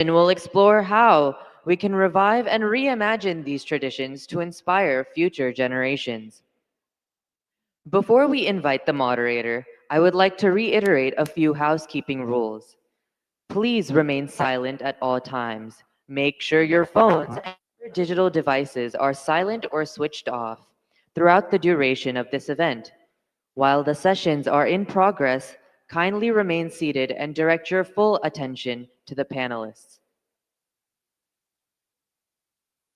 And we'll explore how we can revive and reimagine these traditions to inspire future generations. Before we invite the moderator, I would like to reiterate a few housekeeping rules. Please remain silent at all times. Make sure your phones and other digital devices are silent or switched off throughout the duration of this event. While the sessions are in progress, kindly remain seated and direct your full attention to the panelists.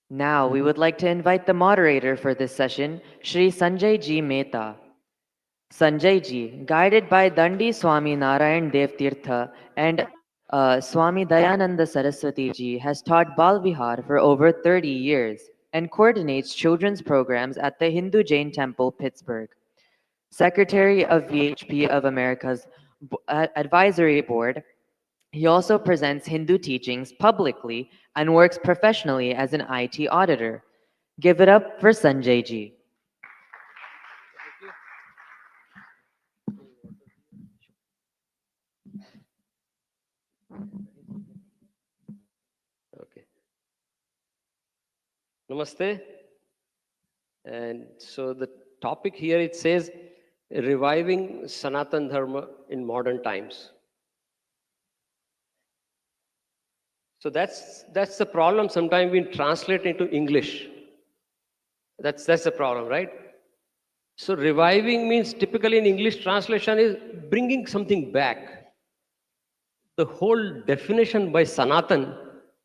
Now, we would like to invite the moderator for this session, Shri Sanjay Ji Mehta. Sanjay Ji, guided by Dandi Swami Narayan Dev Tirtha and Swami Dayananda Saraswati Ji, has taught Bal Vihar for over 30 years and coordinates children's programs at the Hindu Jain Temple, Pittsburgh. Secretary of VHP of America's Advisory Board, he also presents Hindu teachings publicly and works professionally as an IT auditor. Give it up for Sanjay Ji. Okay. Namaste. And so the topic here, it says reviving Sanatan Dharma in modern times. So that's the problem. Sometimes we translate into English. That's the problem, right? So reviving means typically in English translation is bringing something back. The whole definition by Sanatan,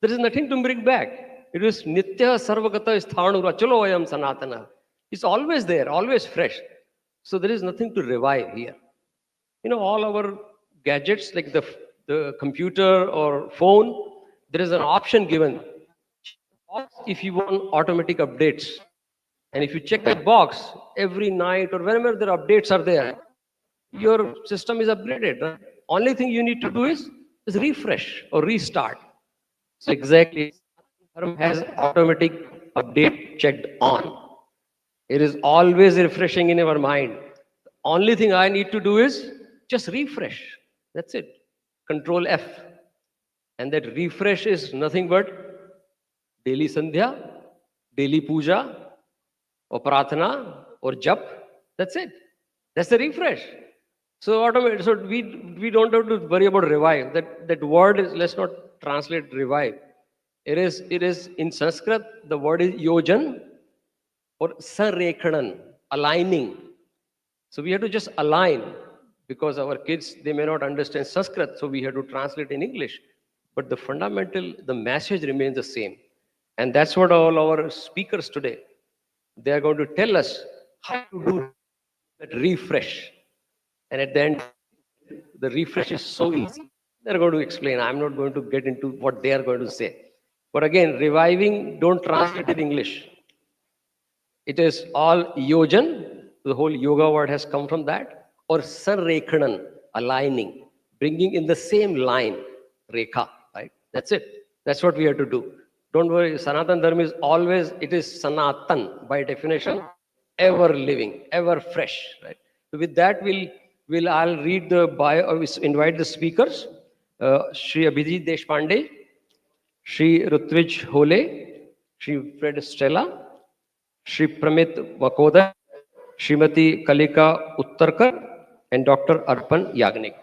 there is nothing to bring back. It is Nitya Sarvagata Sthanura Chalo Ayam Sanatana. It's always there, always fresh. So there is nothing to revive here. You know, all our gadgets like the computer or phone, there is an option given. If you want automatic updates, and if you check that box every night or whenever the updates are there, your system is upgraded. Right? Only thing you need to do is refresh or restart. So exactly, has automatic update checked on. It is always refreshing in our mind. Only thing I need to do is just refresh. That's it. Control F. And that refresh is nothing but daily sandhya, daily puja, or pratana, or jap. That's it. That's the refresh. So automatic. So we don't have to worry about revive. That word is, let's not translate revive. It is in Sanskrit, the word is yojan or sarekhanan, aligning. So we have to just align, because our kids, they may not understand Sanskrit, so we have to translate in English. But the fundamental, the message remains the same. And that's what all our speakers today, they are going to tell us how to do that refresh. And at the end, the refresh is so easy. They're going to explain. I'm not going to get into what they are going to say. But again, reviving, don't translate in English. It is all yojan. The whole yoga word has come from that. Or sarrekhanan, aligning, bringing in the same line, rekha, right? That's it. That's what we have to do. Don't worry, Sanatan Dharma is always, it is Sanatan by definition, ever living, ever fresh, right? So with that, I'll read the bio, invite the speakers, Shri Abhijit Deshpande, Shri Rutvij Hole, Shri Fred Stella, Shri Pramit Makoda, Srimati Kalika Uttarkar, and Dr. Arpan Yagnik.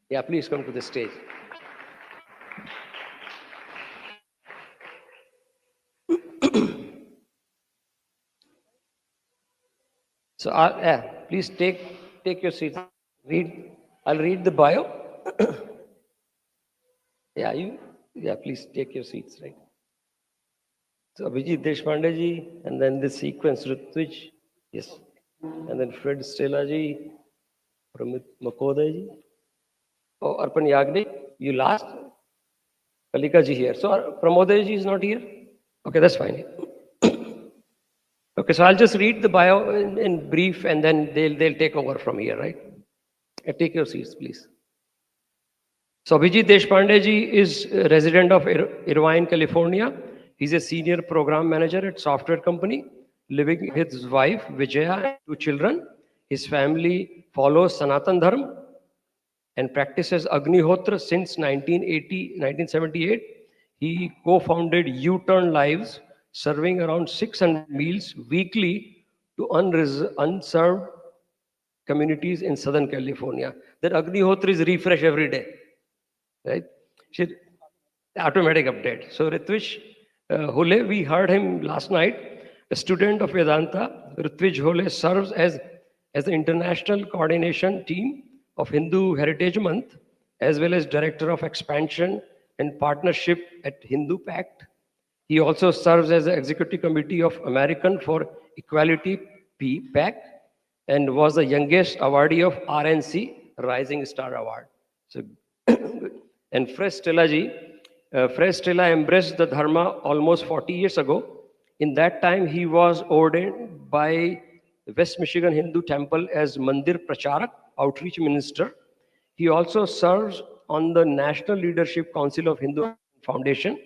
Yeah, please come to the stage. So, please take your seat. I'll read the bio. Please take your seats, right? So, Abhijit Deshpande ji, and then the sequence, Rutvij, yes. And then Fred Stella ji, Pramit Makoda ji. Oh, Arpan Yagnik, you last. Kalika ji here. So, Pramoda ji is not here? Okay, that's fine. Okay, so I'll just read the bio in brief, and then they'll take over from here, right? Take your seats, please. So Abhijit Deshpande ji is a resident of Irvine, California. He's a senior program manager at software company, living with his wife Vijaya and 2 children. His family follows Sanatan Dharma. and practices Agnihotra since 1978. He co-founded U-Turn Lives, serving around 600 meals weekly to unserved communities in Southern California. That Agnihotra is refresh every day, right? She, automatic update. So Ritvish Hole, we heard him last night, a student of Vedanta. Ritvish Hole serves as the international coordination team of Hindu Heritage Month, as well as director of expansion and partnership at Hindu Pact. He also serves as the executive committee of American for Equality PAC and was the youngest awardee of RNC Rising Star Award. So, and Fresh Stella ji, Fresh Stella embraced the Dharma almost 40 years ago. In that time, he was ordained by West Michigan Hindu Temple as Mandir Pracharak, outreach minister. He also serves on the National Leadership Council of Hindu Foundation.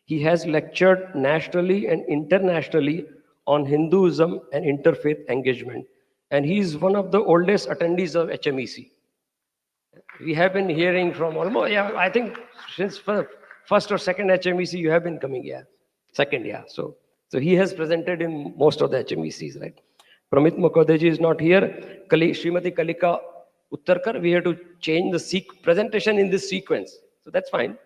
He has lectured nationally and internationally on Hinduism and interfaith engagement. And he is one of the oldest attendees of HMEC. We have been hearing from almost, yeah, I think since first or second HMEC, you have been coming, yeah. Second, yeah. So he has presented in most of the HMECs, right? Pramit Mukherjee is not here. Srimati Kalika Uttarkar, we have to change the presentation in this sequence. So that's fine.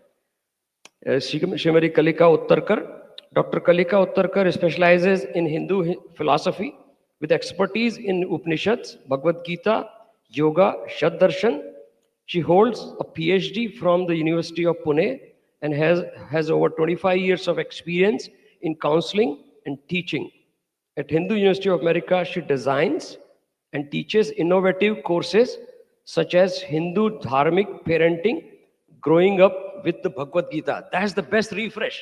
Srimati Kalika Uttarkar. Dr. Kalika Uttarkar specializes in Hindu philosophy with expertise in Upanishads, Bhagavad Gita, Yoga, Shad Darshan. She holds a PhD from the University of Pune and has over 25 years of experience in counseling and teaching. At Hindu University of America, she designs and teaches innovative courses such as Hindu Dharmic Parenting, Growing Up with the Bhagavad Gita. That's the best refresh.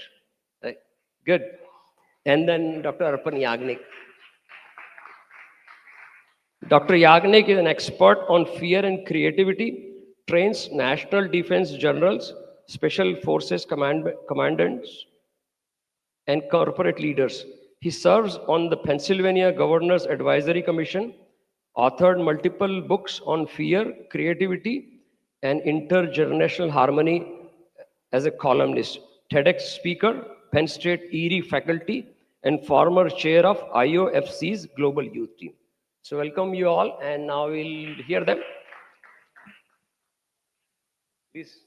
Right? Good. And then Dr. Arpan Yagnik. Dr. Yagnik is an expert on fear and creativity, trains national defense generals, special forces commandants, and corporate leaders. He serves on the Pennsylvania Governor's Advisory Commission, authored multiple books on fear, creativity, and intergenerational harmony as a columnist, TEDx speaker, Penn State Erie faculty, and former chair of IOFC's Global Youth Team. So welcome you all, and now we'll hear them. Please.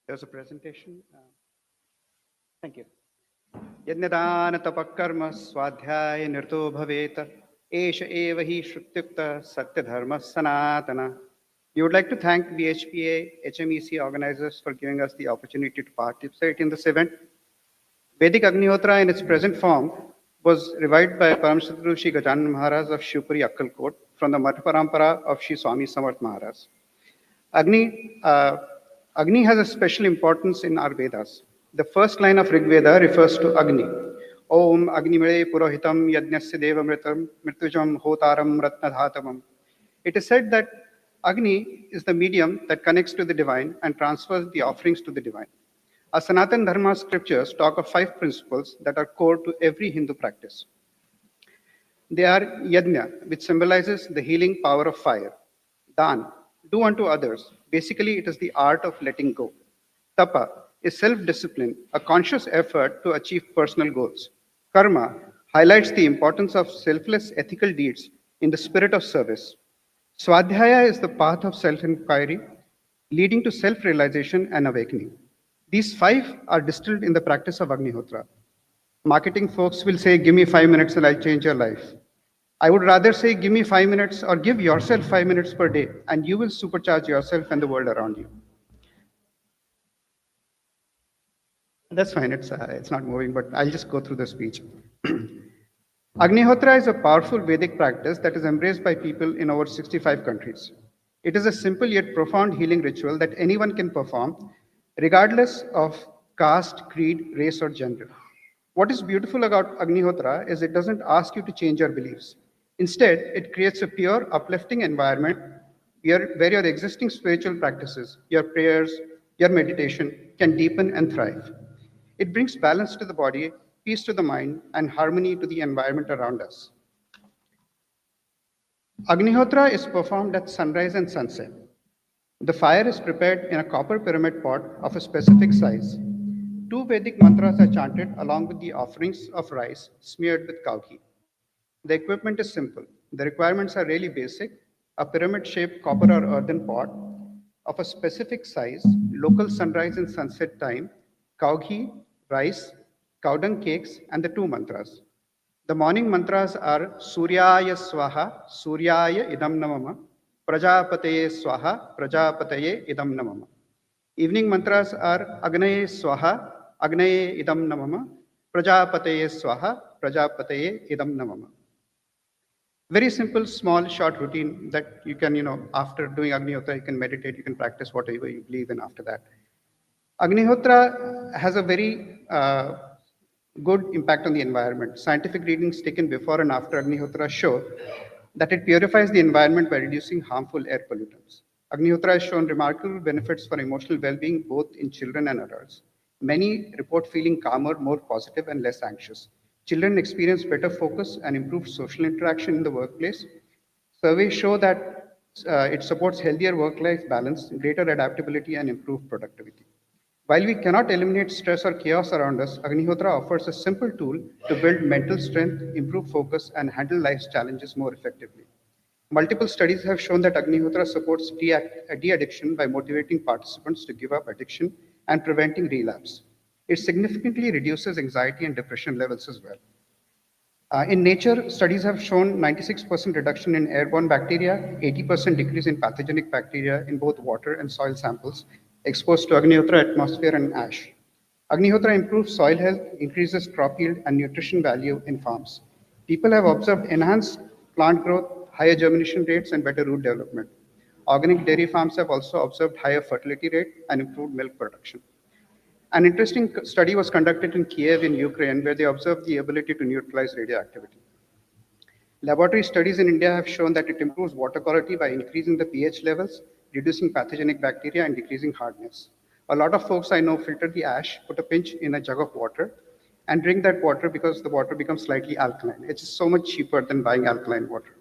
There's a presentation. Thank you. Yajnadana tapakarma swadhyaya nirto bhaveta esha eva hi shrutyukta satya dharma sanatana. We would like to thank the HMEC organizers for giving us the opportunity to participate in this event. Vedic Agnihotra in its present form was revived by Paramsadguru Shri Gajanan Maharaj of Shivpuri Akkalkot from the Mata Parampara of Shri Swami Samarth Maharaj. Agni has a special importance in our Vedas. The first line of Rig Veda refers to Agni. Om Agni Mile Purohitam Yajnasya Devamritam Mritujam Hotaram Ratnadhatamam. It is said that Agni is the medium that connects to the divine and transfers the offerings to the divine. Our Sanatan Dharma scriptures talk of 5 principles that are core to every Hindu practice. They are Yajna, which symbolizes the healing power of fire. Dan, do unto others. Basically, it is the art of letting go. Tapa is self-discipline, a conscious effort to achieve personal goals. Karma highlights the importance of selfless ethical deeds in the spirit of service. Swadhyaya is the path of self-inquiry, leading to self-realization and awakening. These 5 are distilled in the practice of Agnihotra. Marketing folks will say, give me 5 minutes and I'll change your life. I would rather say, give me 5 minutes or give yourself 5 minutes per day and you will supercharge yourself and the world around you. That's fine, it's not moving, but I'll just go through the speech. Agnihotra is a powerful Vedic practice that is embraced by people in over 65 countries. It is a simple yet profound healing ritual that anyone can perform, regardless of caste, creed, race, or gender. What is beautiful about Agnihotra is it doesn't ask you to change your beliefs. Instead, it creates a pure, uplifting environment where your existing spiritual practices, your prayers, your meditation can deepen and thrive. It brings balance to the body, peace to the mind, and harmony to the environment around us. Agnihotra is performed at sunrise and sunset. The fire is prepared in a copper pyramid pot of a specific size. Two Vedic mantras are chanted along with the offerings of rice smeared with cow ghee. The equipment is simple. The requirements are really basic: a pyramid shaped copper or earthen pot of a specific size, local sunrise and sunset time, cow ghee, rice, cow dung cakes, and the two mantras. The morning mantras are Suryaya Swaha, Suryaya Idam Namama, Prajapataye Swaha, Prajapataye Idam Namama. Evening mantras are Agnaye Swaha, Agnaye Idam Namama, Prajapataye Swaha, Prajapataye Idam Namama. Very simple, small, short routine that you can, after doing Agnihotra, you can meditate, you can practice whatever you believe in after that. Agnihotra has a very good impact on the environment. Scientific readings taken before and after Agnihotra show that it purifies the environment by reducing harmful air pollutants. Agnihotra has shown remarkable benefits for emotional well-being both in children and adults. Many report feeling calmer, more positive, and less anxious. Children experience better focus and improved social interaction in the workplace. Surveys show that it supports healthier work-life balance, greater adaptability, and improved productivity. While we cannot eliminate stress or chaos around us, Agnihotra offers a simple tool to build mental strength, improve focus, and handle life's challenges more effectively. Multiple studies have shown that Agnihotra supports de-addiction by motivating participants to give up addiction and preventing relapse. It significantly reduces anxiety and depression levels as well. In nature, studies have shown 96% reduction in airborne bacteria, 80% decrease in pathogenic bacteria in both water and soil samples exposed to Agnihotra atmosphere and ash. Agnihotra improves soil health, increases crop yield and nutrition value in farms. People have observed enhanced plant growth, higher germination rates, and better root development. Organic dairy farms have also observed higher fertility rate and improved milk production. An interesting study was conducted in Kiev in Ukraine, where they observed the ability to neutralize radioactivity. Laboratory studies in India have shown that it improves water quality by increasing the pH levels, reducing pathogenic bacteria, and decreasing hardness. A lot of folks I know filter the ash, put a pinch in a jug of water, and drink that water because the water becomes slightly alkaline. It's so much cheaper than buying alkaline water.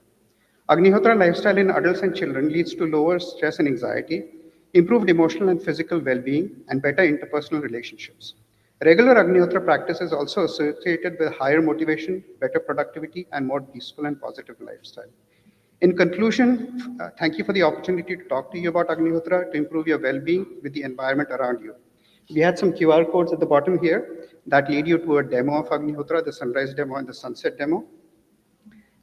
Agnihotra lifestyle in adults and children leads to lower stress and anxiety, improved emotional and physical well-being, and better interpersonal relationships. Regular Agnihotra practice is also associated with higher motivation, better productivity, and more peaceful and positive lifestyle. In conclusion, thank you for the opportunity to talk to you about Agnihotra to improve your well-being with the environment around you. We had some QR codes at the bottom here that lead you to a demo of Agnihotra, the sunrise demo and the sunset demo,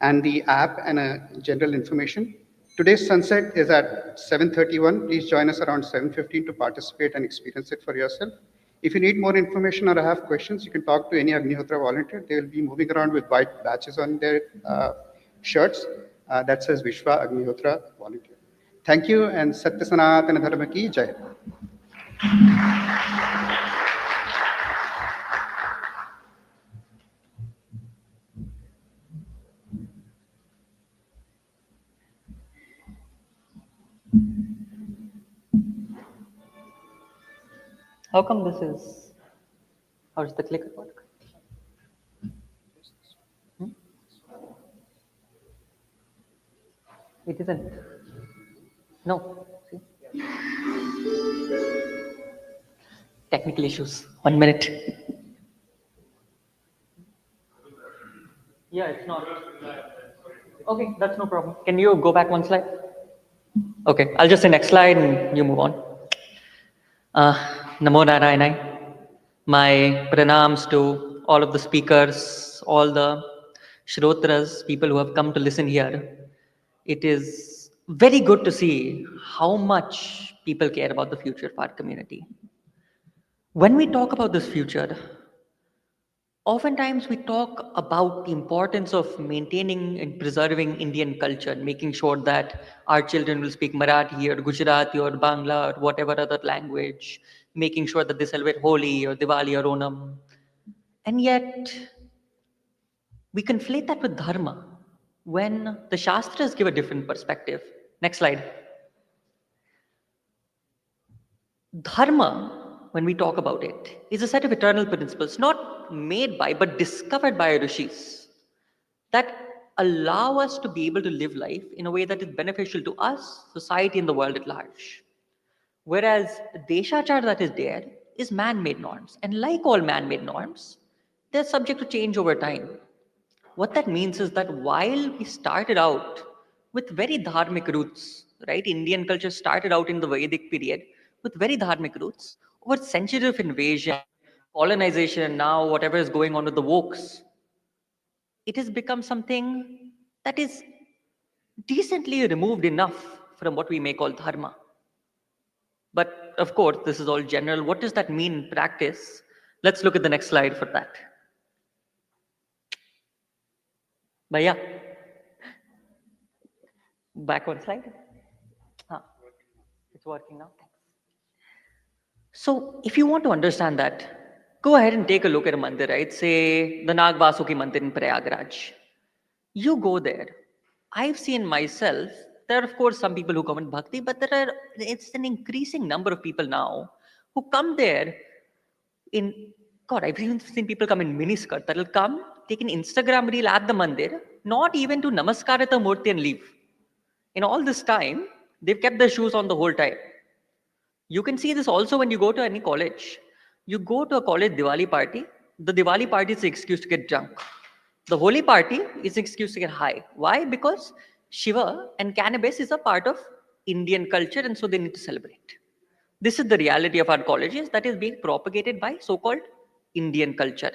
and the app and general information. Today's sunset is at 7:31. Please join us around 7:15 to participate and experience it for yourself. If you need more information or have questions, you can talk to any Agnihotra volunteer. They will be moving around with white badges on their shirts that says Vishwa Agnihotra Volunteer. Thank you, and Satya Sanatana Dharma Ki Jai. How come this is? How does the clicker work? It isn't. No. See? Technical issues. 1 minute. Yeah, it's not. Okay, that's no problem. Can you go back one slide? Okay, I'll just say next slide and you move on. Namo Narayanai. My pranams to all of the speakers, all the Shrotras, people who have come to listen here. It is very good to see how much people care about the future of our community. When we talk about this future, oftentimes we talk about the importance of maintaining and preserving Indian culture, making sure that our children will speak Marathi or Gujarati or Bangla or whatever other language, making sure that they celebrate Holi or Diwali or Onam. And yet, we conflate that with dharma. when the Shastras give a different perspective. Next slide. Dharma, when we talk about it, is a set of eternal principles not made by but discovered by rishis that allow us to be able to live life in a way that is beneficial to us, society, and the world at large. Whereas Deshachar that is there is man-made norms. And like all man-made norms, they're subject to change over time. What that means is that while we started out with very dharmic roots, right? Indian culture started out in the Vedic period with very dharmic roots. Over centuries of invasion, colonization, and now whatever is going on with the wokes, it has become something that is decently removed enough from what we may call dharma. But of course, this is all general. What does that mean in practice? Let's look at the next slide for that. But yeah, back one slide. Huh. It's working now. Thanks. So, if you want to understand that, go ahead and take a look at a mandir, right? Say the Nag Vasuki Mandir in Prayagraj. You go there. I've seen myself. There are, of course, some people who come in bhakti, but it's an increasing number of people now who come there in God. I've even seen people come in miniskirt that'll come, take an Instagram reel at the mandir, not even to namaskar the murti and leave. In all this time, they've kept their shoes on the whole time. You can see this also when you go to any college. You go to a college Diwali party, the Diwali party is an excuse to get drunk. The Holi party is an excuse to get high. Why? Because Shiva and cannabis is a part of Indian culture and so they need to celebrate. This is the reality of our colleges that is being propagated by so-called Indian culture.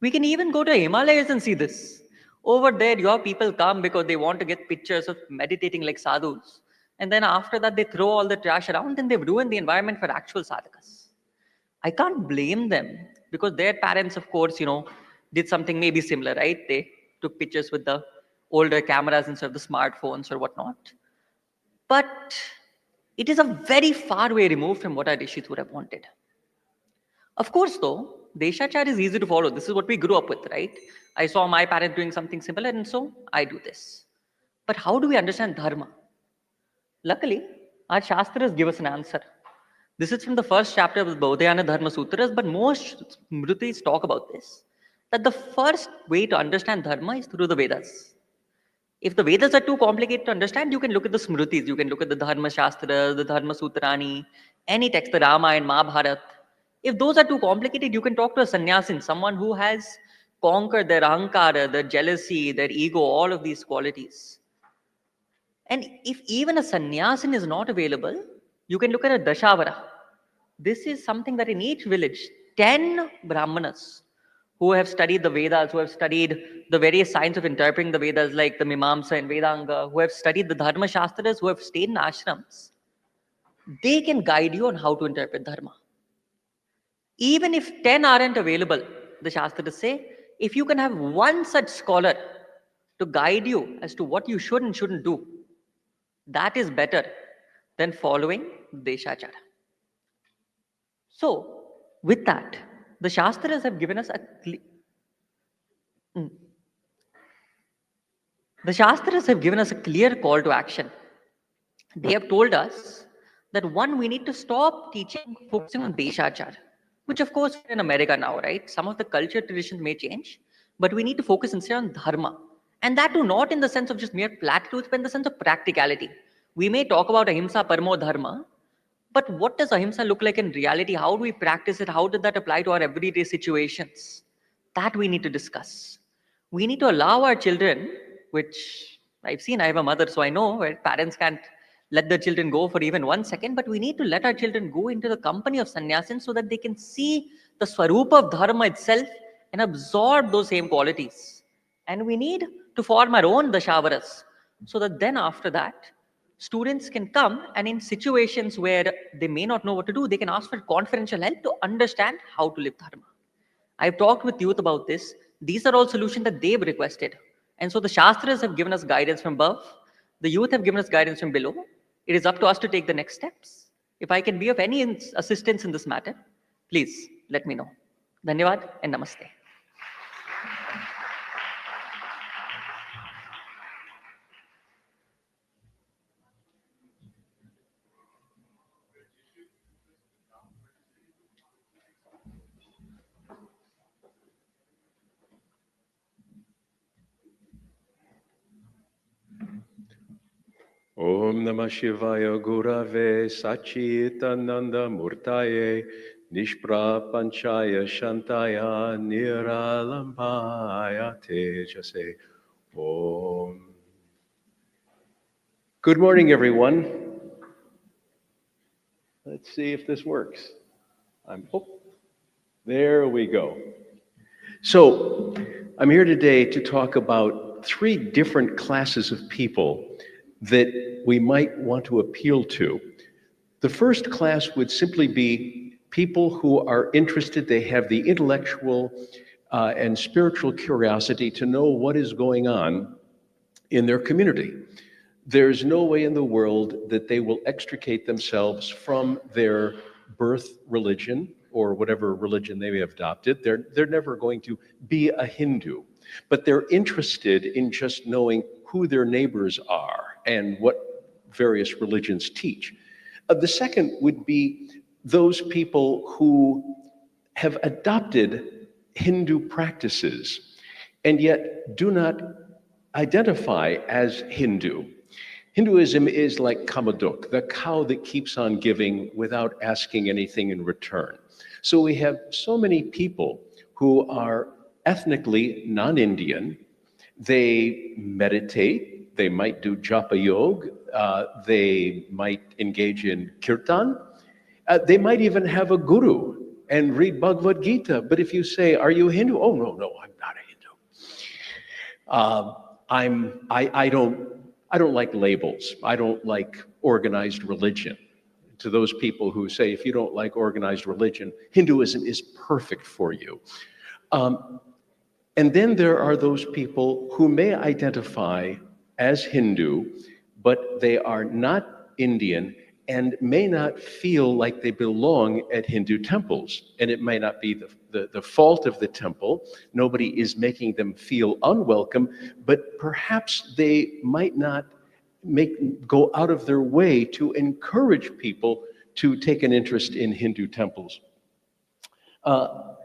We can even go to Himalayas and see this. Over there, your people come because they want to get pictures of meditating like sadhus. And then after that, they throw all the trash around and they've ruined the environment for actual sadhakas. I can't blame them because their parents, of course, did something maybe similar, right? They took pictures with the older cameras instead of the smartphones or whatnot. But it is a very far way removed from what our rishis would have wanted. Of course, though, Deshachar is easy to follow. This is what we grew up with, right? I saw my parents doing something similar, and so I do this. But how do we understand Dharma? Luckily, our Shastras give us an answer. This is from the first chapter of the Bodhayana Dharma Sutras, but most Smritis talk about this. That the first way to understand Dharma is through the Vedas. If the Vedas are too complicated to understand, you can look at the Smritis. You can look at the Dharma Shastras, the Dharma Sutrani, any text, the Rama and Mahabharata. If those are too complicated, you can talk to a sannyasin, someone who has conquered their ahankara, their jealousy, their ego, all of these qualities. And if even a sannyasin is not available, you can look at a dashavara. This is something that in each village, 10 brahmanas who have studied the Vedas, who have studied the various science of interpreting the Vedas like the Mimamsa and Vedanga, who have studied the Dharma Shastras, who have stayed in ashrams, they can guide you on how to interpret Dharma. Even if 10 aren't available, the Shastras say, if you can have one such scholar to guide you as to what you should and shouldn't do, that is better than following Deshachara. So, with that, the Shastras have given us a clear call to action. They have told us that one, we need to stop teaching, focusing on Deshachar, which of course we're in America now, right? Some of the culture traditions may change, but we need to focus instead on Dharma. And that too, not in the sense of just mere platitudes, but in the sense of practicality. We may talk about Ahimsa Paramo Dharma, but what does Ahimsa look like in reality? How do we practice it? How did that apply to our everyday situations? That we need to discuss. We need to allow our children, which I've seen, I have a mother, so I know, right? Parents can't let their children go for even 1 second, but we need to let our children go into the company of sannyasins so that they can see the swarupa of dharma itself and absorb those same qualities. And we need to form our own dashavaras so that then after that, students can come and in situations where they may not know what to do, they can ask for confidential help to understand how to live dharma. I've talked with youth about this. These are all solutions that they've requested. And so the Shastras have given us guidance from above. The youth have given us guidance from below. It is up to us to take the next steps. If I can be of any assistance in this matter, please let me know. Dhanyavad and namaste. Om Namah Shivaya Gurave Sachitananda Murtaye Nishprapanchaya Shantaya Niralambaya Tejase Om. Good morning, everyone. Let's see if this works. There we go. So, I'm here today to talk about 3 different classes of people that we might want to appeal to. The first class would simply be people who are interested, they have the intellectual and spiritual curiosity to know what is going on in their community. There's no way in the world that they will extricate themselves from their birth religion or whatever religion they may have adopted. They're never going to be a Hindu, but they're interested in just knowing who their neighbors are and what various religions teach. The second would be those people who have adopted Hindu practices and yet do not identify as Hindu. Hinduism is like Kamaduk, the cow that keeps on giving without asking anything in return. So we have so many people who are ethnically non-Indian. They meditate, they might do japa yoga, they might engage in kirtan, they might even have a guru and read Bhagavad Gita. But if you say, "Are you a Hindu?" "Oh, no, I'm not a Hindu. I don't like labels. I don't like organized religion." To those people who say, if you don't like organized religion, Hinduism is perfect for you. And then there are those people who may identify as Hindu, but they are not Indian and may not feel like they belong at Hindu temples. And it may not be the fault of the temple. Nobody is making them feel unwelcome, but perhaps they might not go out of their way to encourage people to take an interest in Hindu temples.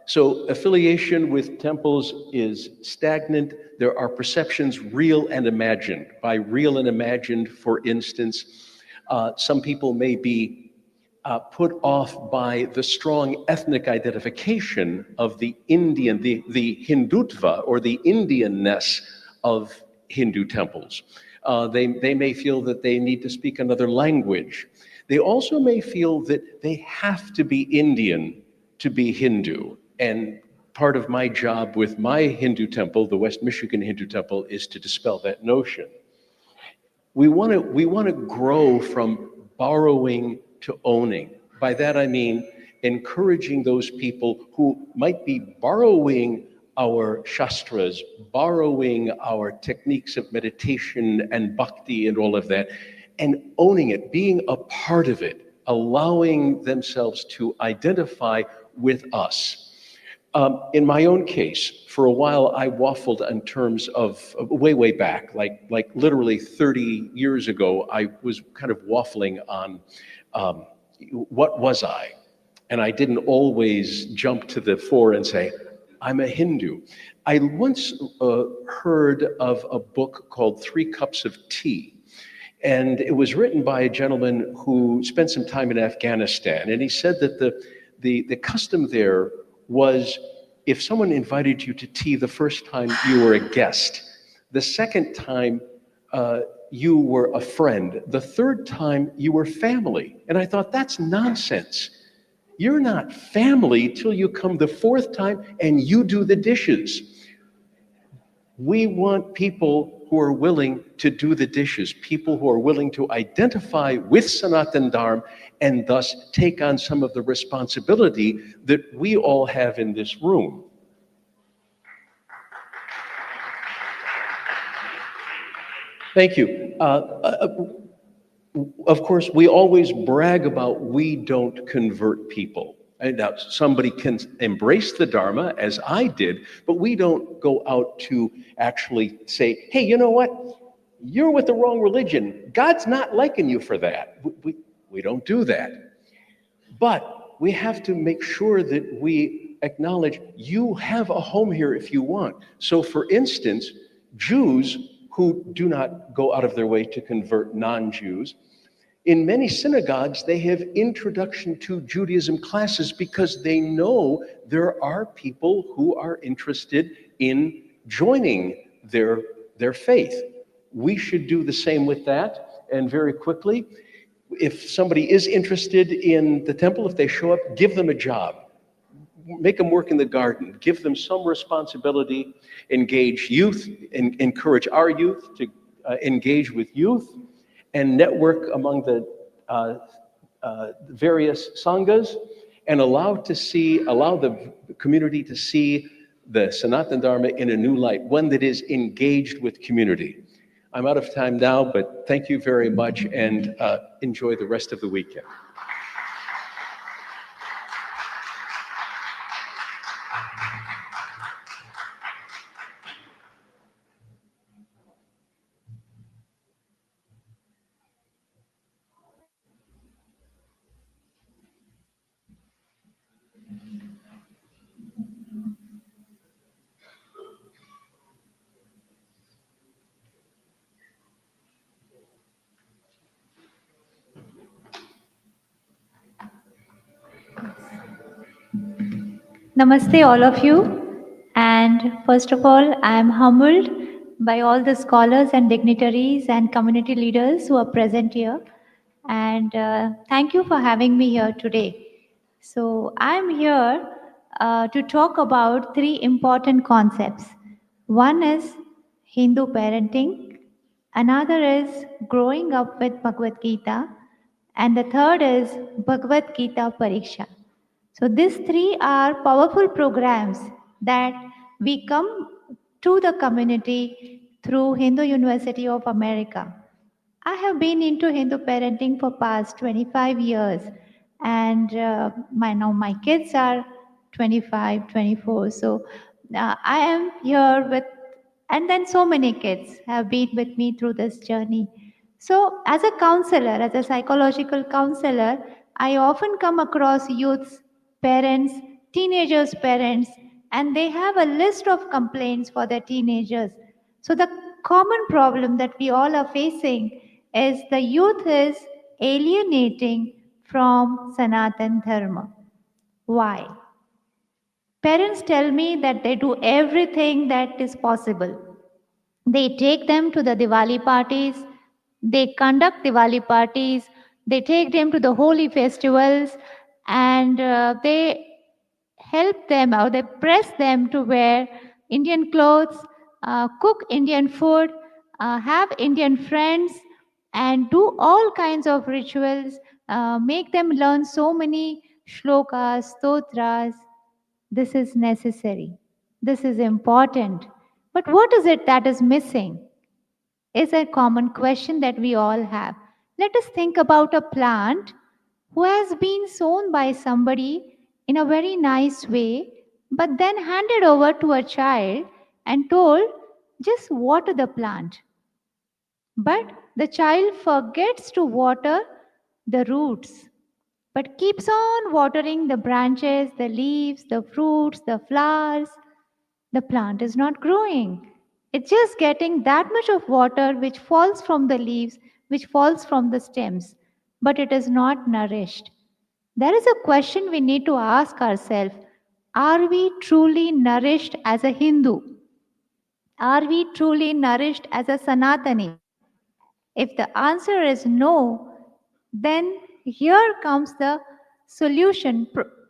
So affiliation with temples is stagnant. There are perceptions, real and imagined. By real and imagined, for instance, some people may be put off by the strong ethnic identification of the Indian, the Hindutva or the Indianness of Hindu temples. They may feel that they need to speak another language. They also may feel that they have to be Indian to be Hindu. And part of my job with my Hindu temple, the West Michigan Hindu Temple, is to dispel that notion. We want to grow from borrowing to owning. By that I mean encouraging those people who might be borrowing our shastras, borrowing our techniques of meditation and bhakti and all of that, and owning it, being a part of it, allowing themselves to identify with us. In my own case, for a while I waffled in terms of way back, like literally 30 years ago, I was kind of waffling on what was I? And I didn't always jump to the fore and say, I'm a Hindu. I once heard of a book called 3 Cups of Tea. And it was written by a gentleman who spent some time in Afghanistan. And he said that the custom there was, if someone invited you to tea the first time, you were a guest. The second time, you were a friend. The third time, you were family. And I thought, that's nonsense. You're not family till you come the 4th time and you do the dishes. We want people who are willing to do the dishes, people who are willing to identify with Sanatan Dharma and thus take on some of the responsibility that we all have in this room. Thank you. Of course, we always brag about we don't convert people. And now somebody can embrace the Dharma, as I did, but we don't go out to actually say, hey, you know what? You're with the wrong religion. God's not liking you for that. We don't do that. But we have to make sure that we acknowledge you have a home here if you want. So for instance, Jews who do not go out of their way to convert non-Jews. In many synagogues, they have introduction to Judaism classes because they know there are people who are interested in joining their faith. We should do the same with that. And very quickly, if somebody is interested in the temple, if they show up, give them a job. Make them work in the garden. Give them some responsibility. Engage youth, and encourage our youth to engage with youth, and network among the various sanghas, and allow the community to see the Sanatana Dharma in a new light, one that is engaged with community. I'm out of time now, but thank you very much, and enjoy the rest of the weekend. Namaste, all of you. And first of all, I am humbled by all the scholars and dignitaries and community leaders who are present here. And thank you for having me here today. So I'm here to talk about three important concepts. One is Hindu parenting, another is growing up with Bhagavad Gita, and the third is Bhagavad Gita Pariksha. So these three are powerful programs that we come to the community through Hindu University of America. I have been into Hindu parenting for past 25 years, and my kids are 25, 24. So I am here with, and then so many kids have been with me through this journey. So as a counselor, as a psychological counselor, I often come across youths, parents, teenagers' parents, and they have a list of complaints for their teenagers. So the common problem that we all are facing is the youth is alienating from Sanatan Dharma. Why? Parents tell me that they do everything that is possible. They take them to the Diwali parties, they conduct Diwali parties, they take them to the holy festivals, and they help them or they press them to wear Indian clothes, cook Indian food, have Indian friends, and do all kinds of rituals, make them learn so many shlokas, stotras. This is necessary. This is important. But what is it that is missing? Is a common question that we all have. Let us think about a plant who has been sown by somebody in a very nice way, but then handed over to a child and told, just water the plant. But the child forgets to water the roots, but keeps on watering the branches, the leaves, the fruits, the flowers. The plant is not growing. It's just getting that much of water which falls from the leaves, which falls from the stems, but it is not nourished. There is a question we need to ask ourselves. Are we truly nourished as a Hindu? Are we truly nourished as a Sanatani? If the answer is no, then here comes the solution,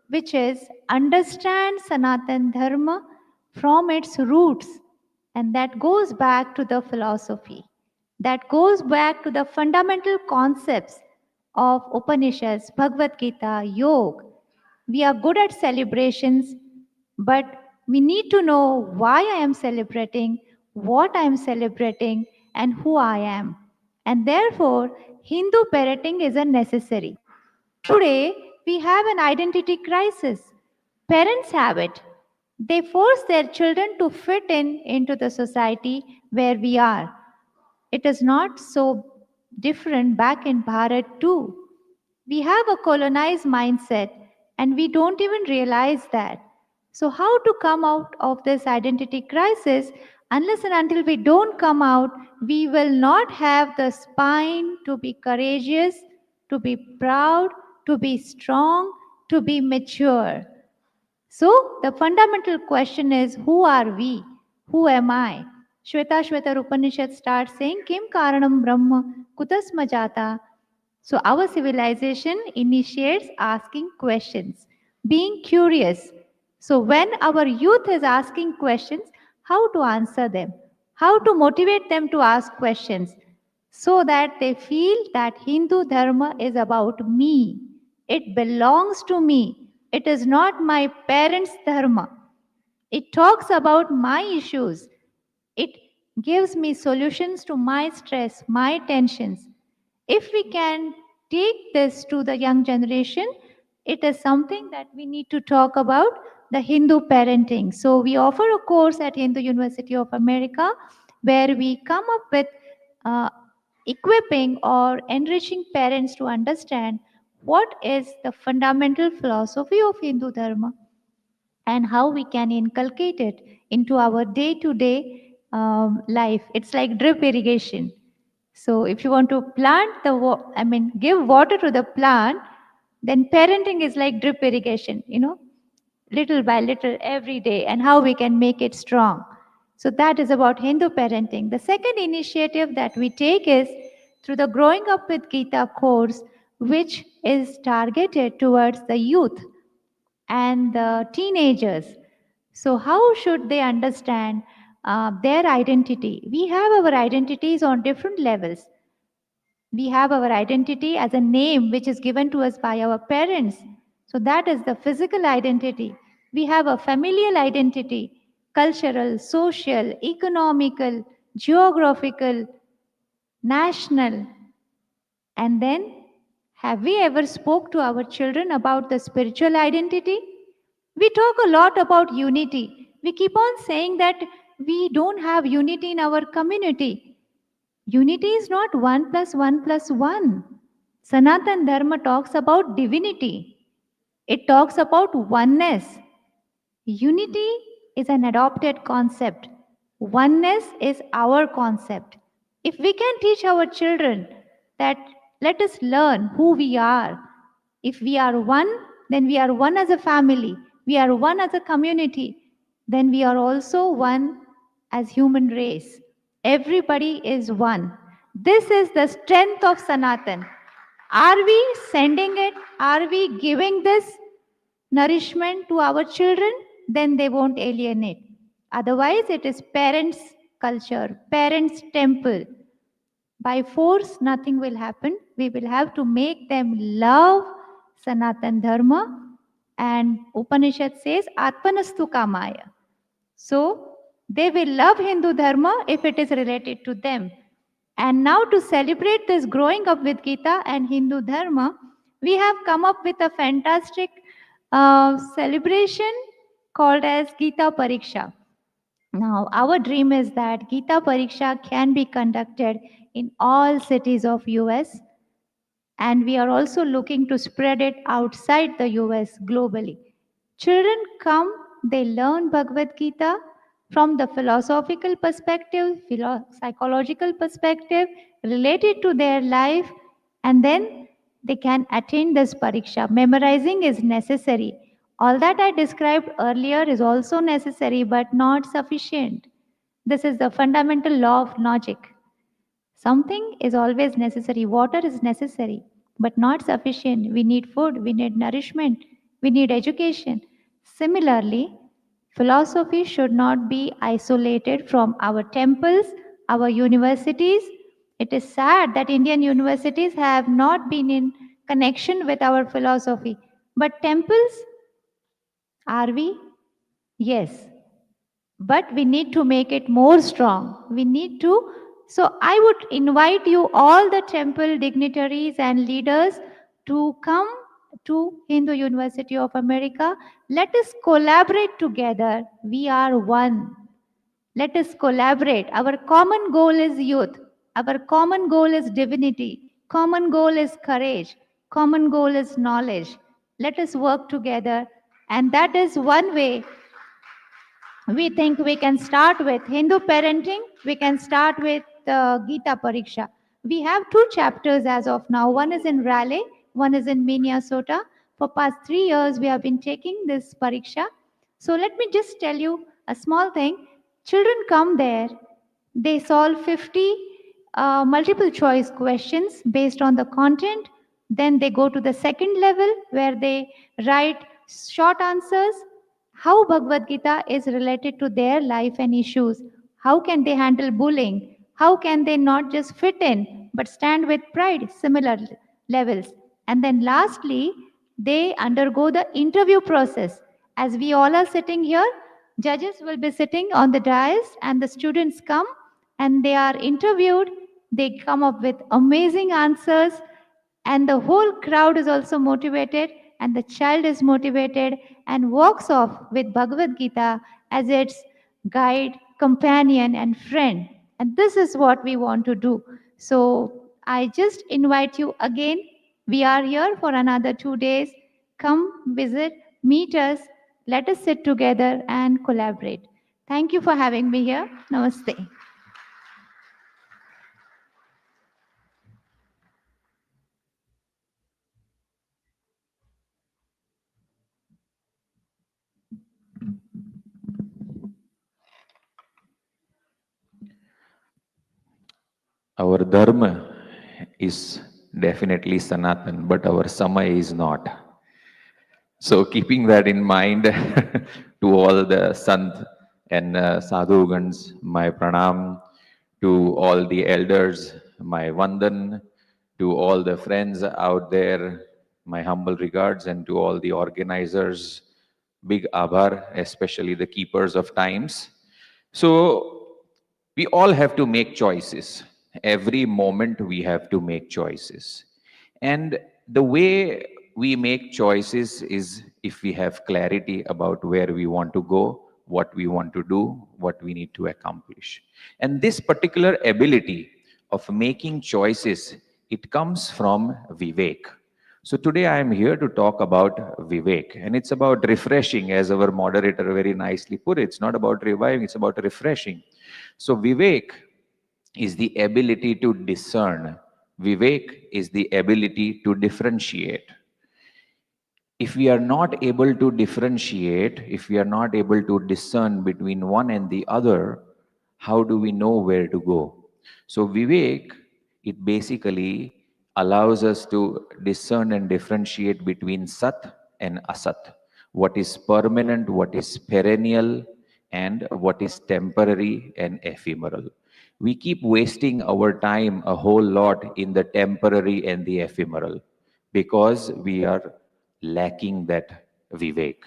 which is understand Sanatan Dharma from its roots. And that goes back to the philosophy. That goes back to the fundamental concepts of Upanishads, Bhagavad Gita, Yoga. We are good at celebrations, but we need to know why I am celebrating, what I am celebrating, and who I am. And therefore, Hindu parenting is a necessary. Today, we have an identity crisis. Parents have it. They force their children to fit in into the society where we are. It is not so different back in Bharat too. We have a colonized mindset and we don't even realize that. So, how to come out of this identity crisis? Unless and until we don't come out, we will not have the spine to be courageous, to be proud, to be strong, to be mature. So the fundamental question is, who are we? Who am I? Shweta Upanishad starts saying, Kim Karanam Brahma Kutasma Jata. So our civilization initiates asking questions, being curious. So when our youth is asking questions, how to answer them? How to motivate them to ask questions so that they feel that Hindu Dharma is about me. It belongs to me. It is not my parents' Dharma. It talks about my issues. It gives me solutions to my stress, my tensions. If we can take this to the young generation, it is something that we need to talk about the Hindu parenting. So we offer a course at Hindu University of America where we come up with uh, equipping or enriching parents to understand what is the fundamental philosophy of Hindu Dharma and how we can inculcate it into our day-to-day life. It's like drip irrigation. So if you want to plant give water to the plant, then parenting is like drip irrigation, little by little every day, and how we can make it strong. So that is about Hindu parenting. The second initiative that we take is through the Growing Up with Gita course, which is targeted towards the youth and the teenagers. So, how should they understand their identity? We have our identities on different levels. We have our identity as a name which is given to us by our parents. So, that is the physical identity. We have a familial identity, cultural, social, economical, geographical, national. And then, have we ever spoke to our children about the spiritual identity? We talk a lot about unity. We keep on saying that we don't have unity in our community. Unity is not 1 plus 1 plus 1. Sanatan Dharma talks about divinity. It talks about oneness. Unity is an adopted concept. Oneness is our concept. If we can teach our children that let us learn who we are. If we are one, then we are one as a family. We are one as a community. Then we are also one as human race. Everybody is one. This is the strength of Sanatan. Are we sending it? Are we giving this nourishment to our children? Then they won't alienate. Otherwise, it is parents' culture, parents' temple. By force, nothing will happen. We will have to make them love Sanatan Dharma. And Upanishad says, Atmanastu Kamaya. So, they will love Hindu Dharma if it is related to them. And now, to celebrate this growing up with Gita and Hindu Dharma, we have come up with a fantastic celebration called as Gita Pariksha. Now, our dream is that Gita Pariksha can be conducted in all cities of US, and we are also looking to spread it outside the US globally. Children come, they learn Bhagavad Gita from the philosophical perspective, psychological perspective, related to their life, and then they can attain this pariksha. Memorizing is necessary. All that I described earlier is also necessary but not sufficient. This is the fundamental law of logic. Something is always necessary. Water is necessary, but not sufficient. We need food, we need nourishment, we need education. Similarly, philosophy should not be isolated from our temples, our universities. It is sad that Indian universities have not been in connection with our philosophy. But temples, are we? Yes, but we need to make it more strong. We need to. So I would invite you, all the temple dignitaries and leaders, to come to Hindu University of America. Let us collaborate together. We are one. Let us collaborate. Our common goal is youth. Our common goal is divinity. Common goal is courage. Common goal is knowledge. Let us work together. And that is one way We think we can start with Hindu parenting, we can start with Gita Pariksha. We have two chapters as of now. One is in Raleigh, one is in Minnesota. For past 3 years, we have been taking this Pariksha. So let me just tell you a small thing. Children come there, they solve 50 multiple choice questions based on the content. Then they go to the second level where they write short answers, how Bhagavad Gita is related to their life and issues. How can they handle bullying? How can they not just fit in but stand with pride? Similar levels. And then lastly, they undergo the interview process. As we all are sitting here, judges will be sitting on the dais and the students come and they are interviewed. They come up with amazing answers and the whole crowd is also motivated and the child is motivated and walks off with Bhagavad Gita as its guide, companion and friend. And this is what we want to do. So I just invite you again. We are here for another 2 days. Come visit, meet us, let us sit together and collaborate. Thank you for having me here. Namaste. Our dharma is definitely Sanatan, but our samay is not. So keeping that in mind, to all the sant and sadhugans, my pranam, to all the elders, my vandan, to all the friends out there, my humble regards, and to all the organizers, big abhar, especially the keepers of times. So we all have to make choices. Every moment we have to make choices. And the way we make choices is if we have clarity about where we want to go, what we want to do, what we need to accomplish. And this particular ability of making choices, it comes from Vivek. So today I am here to talk about Vivek, and it's about refreshing, as our moderator very nicely put it. It's not about reviving, it's about refreshing. So Vivek is the ability to discern. Vivek is the ability to differentiate. If we are not able to differentiate, if we are not able to discern between one and the other, how do we know where to go? So Vivek, it basically allows us to discern and differentiate between Sat and Asat. What is permanent, what is perennial, and what is temporary and ephemeral. We keep wasting our time a whole lot in the temporary and the ephemeral because we are lacking that Vivek.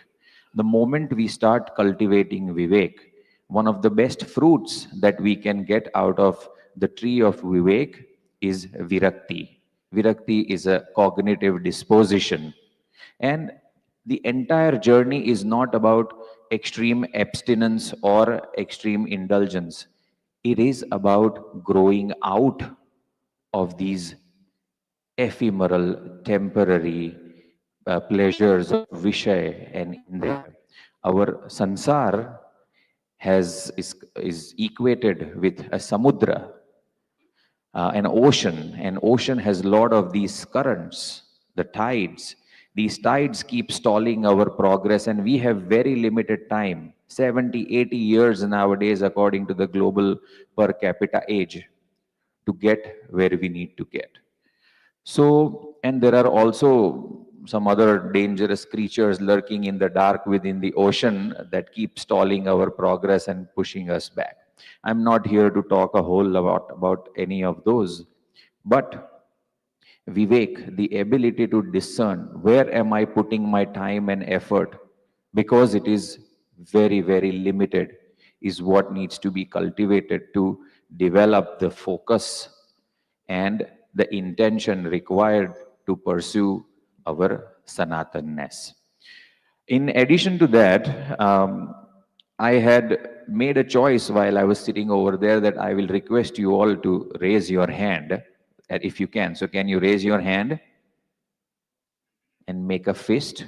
The moment we start cultivating Vivek, one of the best fruits that we can get out of the tree of Vivek is Virakti. Virakti is a cognitive disposition. And the entire journey is not about extreme abstinence or extreme indulgence. It is about growing out of these ephemeral, temporary pleasures of Vishay and Indriya. Our sansar is equated with a samudra, an ocean. An ocean has a lot of these currents, the tides. These tides keep stalling our progress, and we have very limited time, 70, 80 years nowadays, according to the global per capita age, to get where we need to get. So, and there are also some other dangerous creatures lurking in the dark within the ocean that keep stalling our progress and pushing us back. I'm not here to talk a whole lot about any of those, but Vivek, the ability to discern where am I putting my time and effort, because it is very, very limited, is what needs to be cultivated to develop the focus and the intention required to pursue our Sanatanness. In addition to that, I had made a choice while I was sitting over there that I will request you all to raise your hand, if you can. So can you raise your hand and make a fist?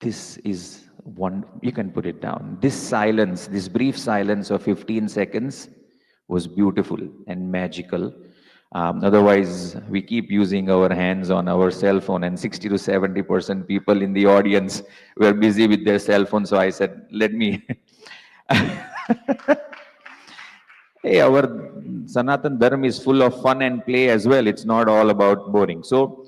this is one, you can put it down. This silence, this brief silence of 15 seconds was beautiful and magical. Otherwise, we keep using our hands on our cell phone, and 60 to 70% people in the audience were busy with their cell phone. So I said, let me. Hey, our Sanatan Dharma is full of fun and play as well. It's not all about boring. So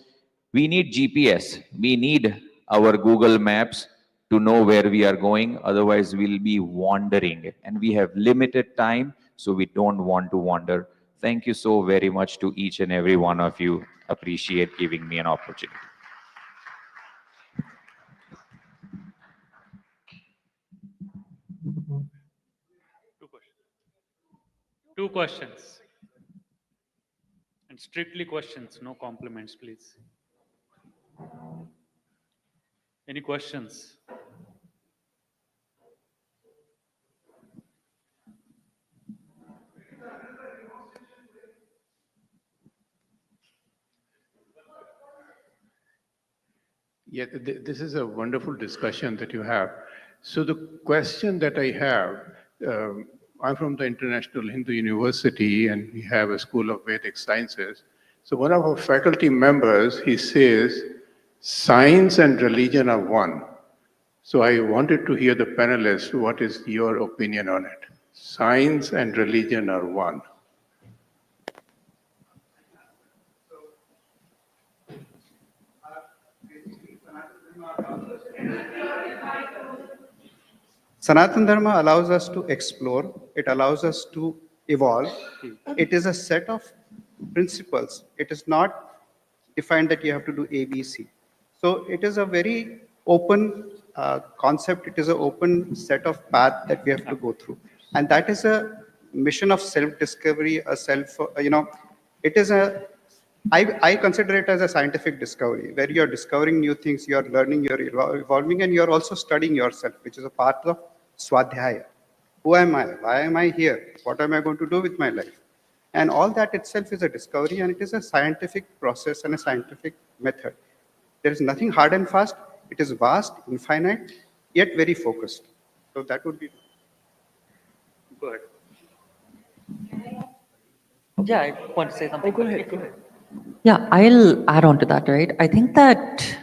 we need GPS. We need our Google Maps to know where we are going. Otherwise, we'll be wandering. And we have limited time, so we don't want to wander. Thank you so very much to each and every one of you. Appreciate giving me an opportunity. Two questions. And strictly questions, no compliments, please. Any questions? Yeah, this is a wonderful discussion that you have. So the question that I have, I'm from the International Hindu University, and we have a School of Vedic Sciences. So one of our faculty members, he says, science and religion are one. So I wanted to hear the panelists, what is your opinion on it? Science and religion are one. Sanatana Dharma allows us to explore, it allows us to evolve. It is a set of principles. It is not defined that you have to do A, B, C. So it is a very open concept. It is an open set of path that we have to go through. And that is a mission of self-discovery, it is I consider it as a scientific discovery, where you're discovering new things, you're learning, you're evolving, and you're also studying yourself, which is a part of Swadhyaya. Who am I? Why am I here? What am I going to do with my life? And all that itself is a discovery, and it is a scientific process and a scientific method. There is nothing hard and fast. It is vast, infinite, yet very focused. So that would be. Go ahead. Yeah, I want to say something. Go ahead. Yeah, I'll add on to that, right? I think that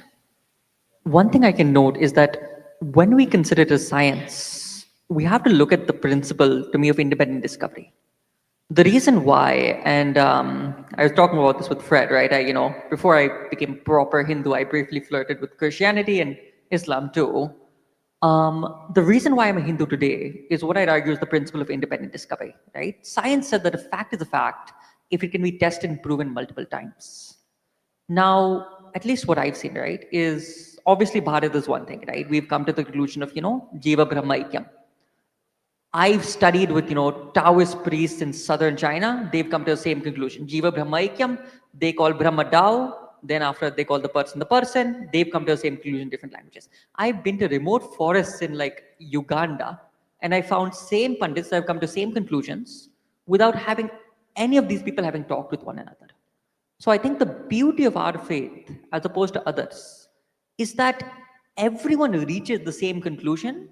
one thing I can note is that when we consider it as science, we have to look at the principle, to me, of independent discovery. The reason why, and I was talking about this with Fred, right? Before I became proper Hindu, I briefly flirted with Christianity and Islam too. The reason why I'm a Hindu today is what I'd argue is the principle of independent discovery, right? Science said that a fact is a fact if it can be tested and proven multiple times. Now, at least what I've seen, right, is obviously Bharat is one thing, right? We've come to the conclusion of, Jiva Brahma Aikyam. I've studied with, Taoist priests in southern China. They've come to the same conclusion. Jiva Brahma Aikyam, they call Brahma Tao. Then after they call the person. They've come to the same conclusion in different languages. I've been to remote forests in like Uganda, and I found same pundits that have come to same conclusions without having any of these people having talked with one another. So I think the beauty of our faith, as opposed to others, is that everyone reaches the same conclusion,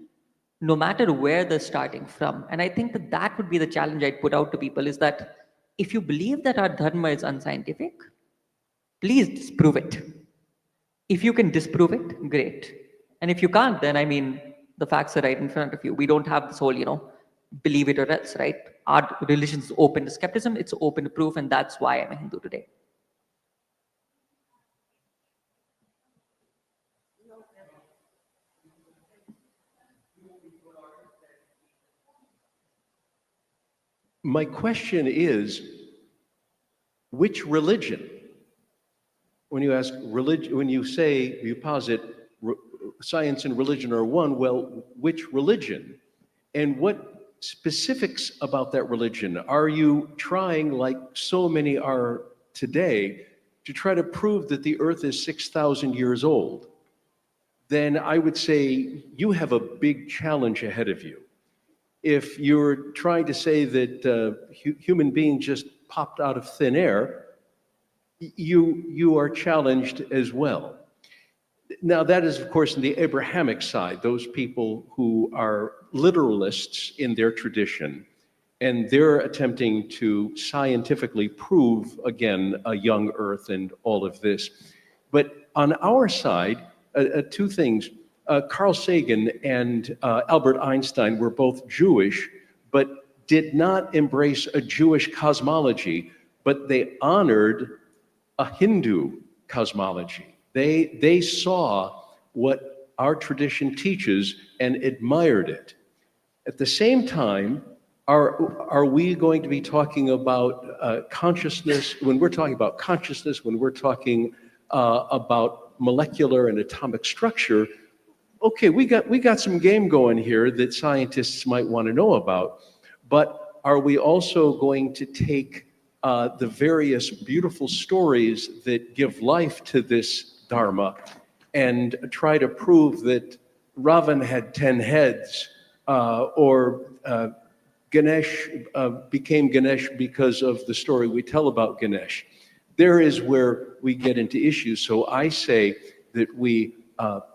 no matter where they're starting from. And I think that that would be the challenge I'd put out to people, is that if you believe that our dharma is unscientific, please disprove it. If you can disprove it, great. And if you can't, then the facts are right in front of you. We don't have this whole, believe it or else, right? Our religion is open to skepticism, it's open to proof, and that's why I'm a Hindu today. My question is, which religion? When you ask religion, when you say, you posit science and religion are one, well, which religion? And what specifics about that religion are you trying, like so many are today, to try to prove that the earth is 6,000 years old? Then I would say you have a big challenge ahead of you. If you're trying to say that human beings just popped out of thin air, you are challenged as well. Now, that is, of course, in the Abrahamic side, those people who are literalists in their tradition, and they're attempting to scientifically prove, again, a young earth and all of this. But on our side, two things. Carl Sagan and Albert Einstein were both Jewish, but did not embrace a Jewish cosmology, but they honored a Hindu cosmology. They saw what our tradition teaches and admired it. At the same time, are we going to be talking about consciousness? When we're talking about consciousness, when we're talking about molecular and atomic structure, okay, we got some game going here that scientists might want to know about, but are we also going to take the various beautiful stories that give life to this Dharma and try to prove that Ravan had 10 heads, or Ganesh became Ganesh because of the story we tell about Ganesh? There is where we get into issues. So I say that we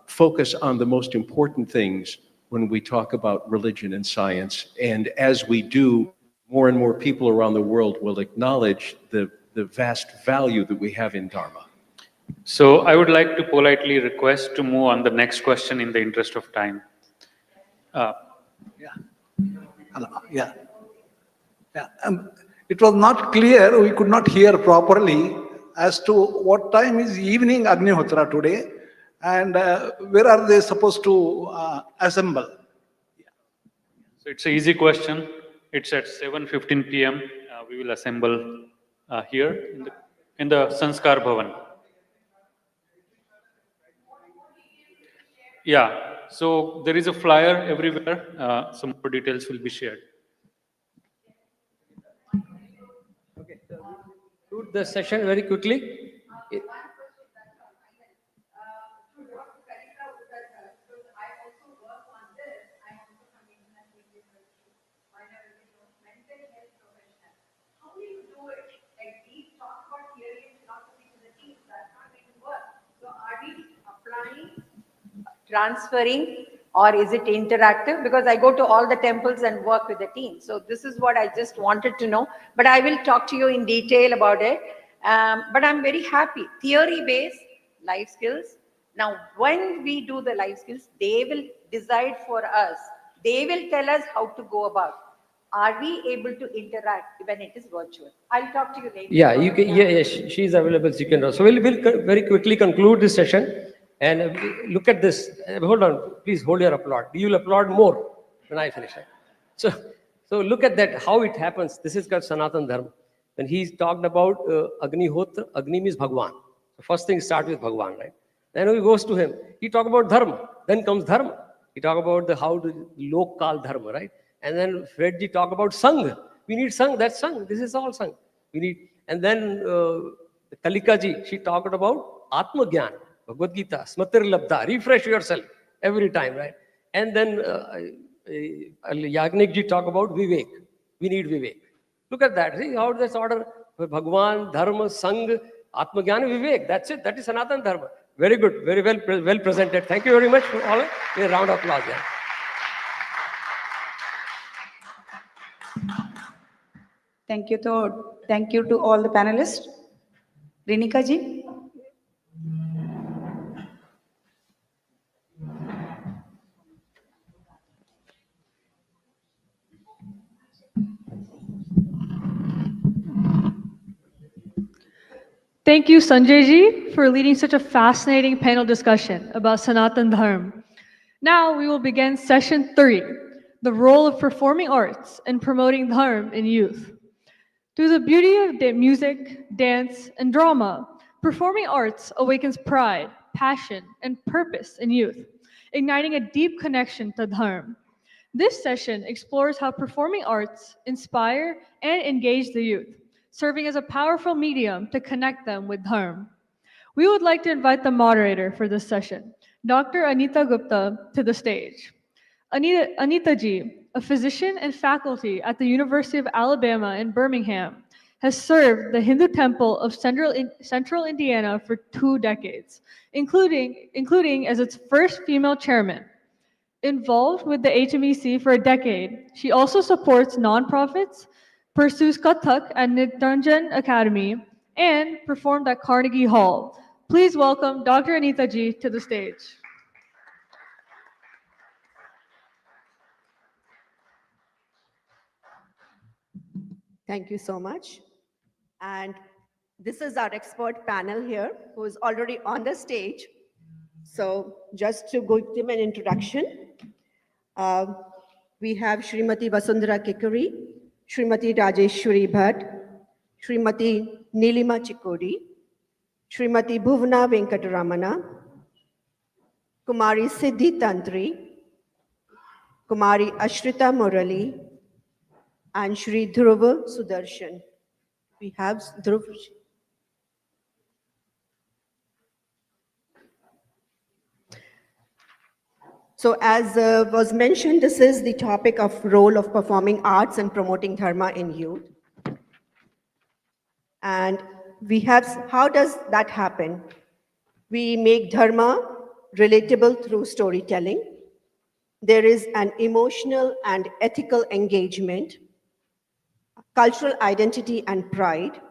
focus on the most important things when we talk about religion and science. And as we do, more and more people around the world will acknowledge the vast value that we have in Dharma. So I would like to politely request to move on the next question in the interest of time. Hello. Yeah. It was not clear, we could not hear properly as to what time is evening Agnihotra today and where are they supposed to assemble? So it's an easy question. It's at 7:15 p.m. We will assemble here in the Sanskar Bhavan. Yeah, so there is a flyer everywhere. Some more details will be shared. Okay, so we conclude the session very quickly. Transferring, or is it interactive? Because I go to all the temples and work with the team. So this is what I just wanted to know. But I will talk to you in detail about it. But I'm very happy. Theory-based life skills. Now, when we do the life skills, they will decide for us. They will tell us how to go about. Are we able to interact when it is virtual? I'll talk to you later. Yeah, you can. Yeah, she is available. So you can. So we'll very quickly conclude this session. And look at this. Hold on, please hold your applaud. You will applaud more when I finish. So look at that, how it happens. This is called Sanatan Dharma. When he talked about Agnihotra, Agni means Bhagwan. The first thing start with Bhagwan, right? Then he goes to him. He talk about Dharma. Then comes Dharma. He talk about how to lokal Dharma, right? And then Fredji talk about Sangh. We need Sangh. That's Sangh. This is all Sangh. We need. And then Kalika ji, she talked about Atma Gyan. Bhagavad Gita, Smatir Labdha, refresh yourself every time, right? And then Yagnik ji talk about Vivek. We need Vivek. Look at that. See how this order: Bhagwan, Dharma, Sangh, Atma Jnana, Vivek. That's it. That is Sanatan Dharma. Very good. Very well presented. Thank you very much for all. A round of applause. Yeah. Thank you to all the panelists. Rinika ji. Thank you, Sanjay ji, for leading such a fascinating panel discussion about Sanatan Dharma. Now we will begin session 3, the role of performing arts in promoting Dharma in youth. Through the beauty of music, dance, and drama, performing arts awakens pride, passion, and purpose in youth, igniting a deep connection to Dharma. This session explores how performing arts inspire and engage the youth, serving as a powerful medium to connect them with Dharma. We would like to invite the moderator for this session, Dr. Anita Gupta, to the stage. Anita ji, a physician and faculty at the University of Alabama in Birmingham, has served the Hindu temple of Central Indiana for 2 decades, including as its first female chairman. Involved with the HMEC for a decade, she also supports nonprofits, pursues Kathak at Nitranjan Academy, and performed at Carnegie Hall. Please welcome Dr. Anita Ji to the stage. Thank you so much. And this is our expert panel here who is already on the stage. So just to give them an introduction, we have Srimati Vasundhara Kekuri, Srimati Rajeshwari Bhatt, Srimati Nilima Chikodi, Srimati Bhuvana Venkataramana, Kumari Siddhi Tantri, Kumari Ashrita Murali, and Shri Dhruva Sudarshan. We have Dhruv. So as was mentioned, this is the topic of role of performing arts and promoting dharma in youth. And we have, how does that happen? We make dharma relatable through storytelling. There is an emotional and ethical engagement, cultural identity and pride.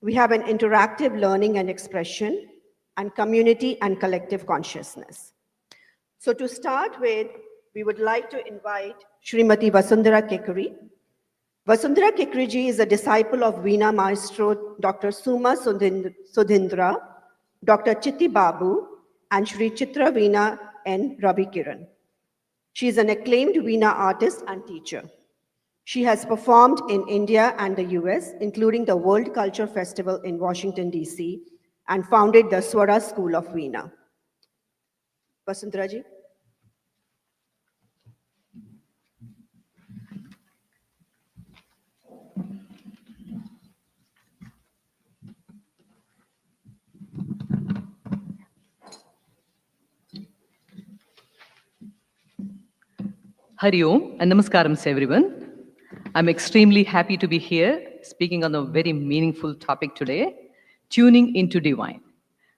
We have an interactive learning and expression, and community and collective consciousness. So to start with, we would like to invite Srimati Vasundhara Kekuri. Vasundhara Kekuri ji is a disciple of Veena Maestro Dr. Suma Sudhindra, Dr. Chitti Babu, and Shri Chitra Veena N. Ravi Kiran. She is an acclaimed Veena artist and teacher. She has performed in India and the US, including the World Culture Festival in Washington, DC, and founded the Swara School of Veena. Vasundhara ji. Hari Om and Namaskaram to everyone. I'm extremely happy to be here speaking on a very meaningful topic today, tuning into divine.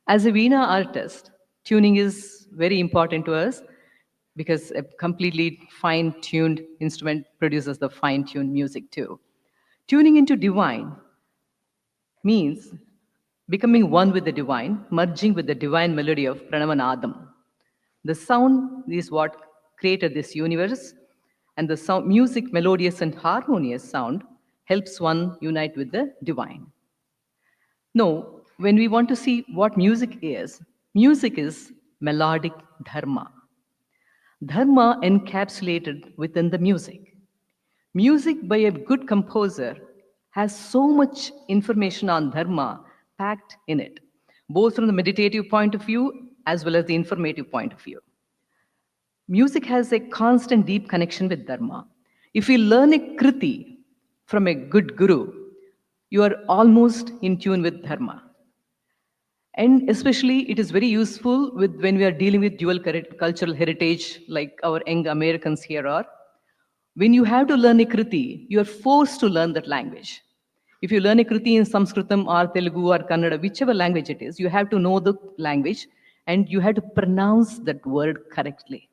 As a Veena artist, tuning is very important to us because a completely fine-tuned instrument produces the fine-tuned music too. Tuning into divine means becoming one with the divine, merging with the divine melody of Pranavanadam. The sound is what created this universe, and the sound, music, melodious and harmonious sound, helps one unite with the divine. No, when we want to see what music is melodic dharma. Dharma encapsulated within the music. Music by a good composer has so much information on dharma packed in it, both from the meditative point of view as well as the informative point of view. Music has a constant deep connection with dharma. If you learn a kriti from a good guru, you are almost in tune with dharma. And especially it is very useful when we are dealing with dual cultural heritage like our young Americans here are. When you have to learn a kriti, you are forced to learn that language. If you learn a kriti in Sanskritam or Telugu or Kannada, whichever language it is, you have to know the language and you have to pronounce that word correctly.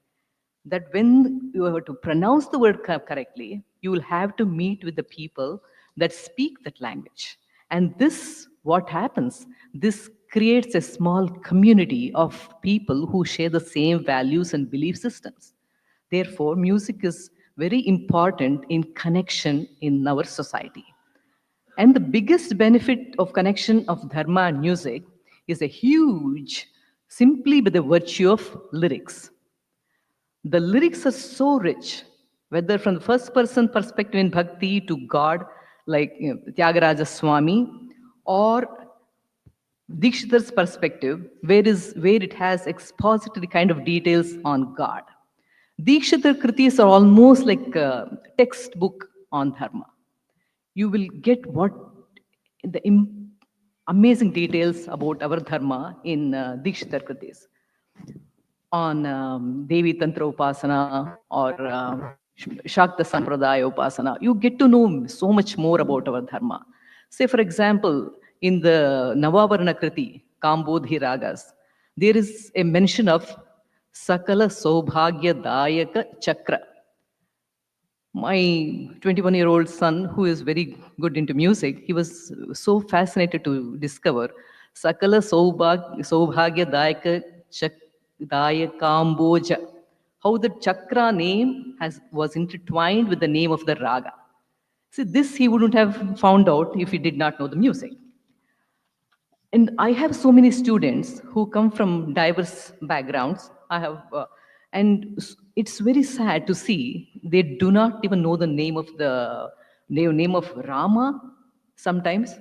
That when you have to pronounce the word correctly, you will have to meet with the people that speak that language. And this, what happens? This creates a small community of people who share the same values and belief systems. Therefore, music is very important in connection in our society. And the biggest benefit of connection of dharma and music is a huge, simply by the virtue of lyrics. The lyrics are so rich, whether from the first person perspective in bhakti to God, like Tyagaraja Swami, or Dikshitar's perspective, where it has expository kind of details on God. Dikshitar kritis are almost like a textbook on dharma. You will get what the amazing details about our dharma in Dikshitar kritis. On Devi Tantra Upasana or Shakta Sampradaya Upasana, you get to know so much more about our dharma. Say, for example, in the Navavarna Kriti, Kambodhi Ragas, there is a mention of Sakala Saubhagya Dayaka Chakra. My 21-year-old son, who is very good into music, he was so fascinated to discover Sakala Saubhagya Dayakamboja, how the chakra name was intertwined with the name of the raga. See, this he wouldn't have found out if he did not know the music. And I have so many students who come from diverse backgrounds. It's very sad to see they do not even know the name of name of Rama sometimes.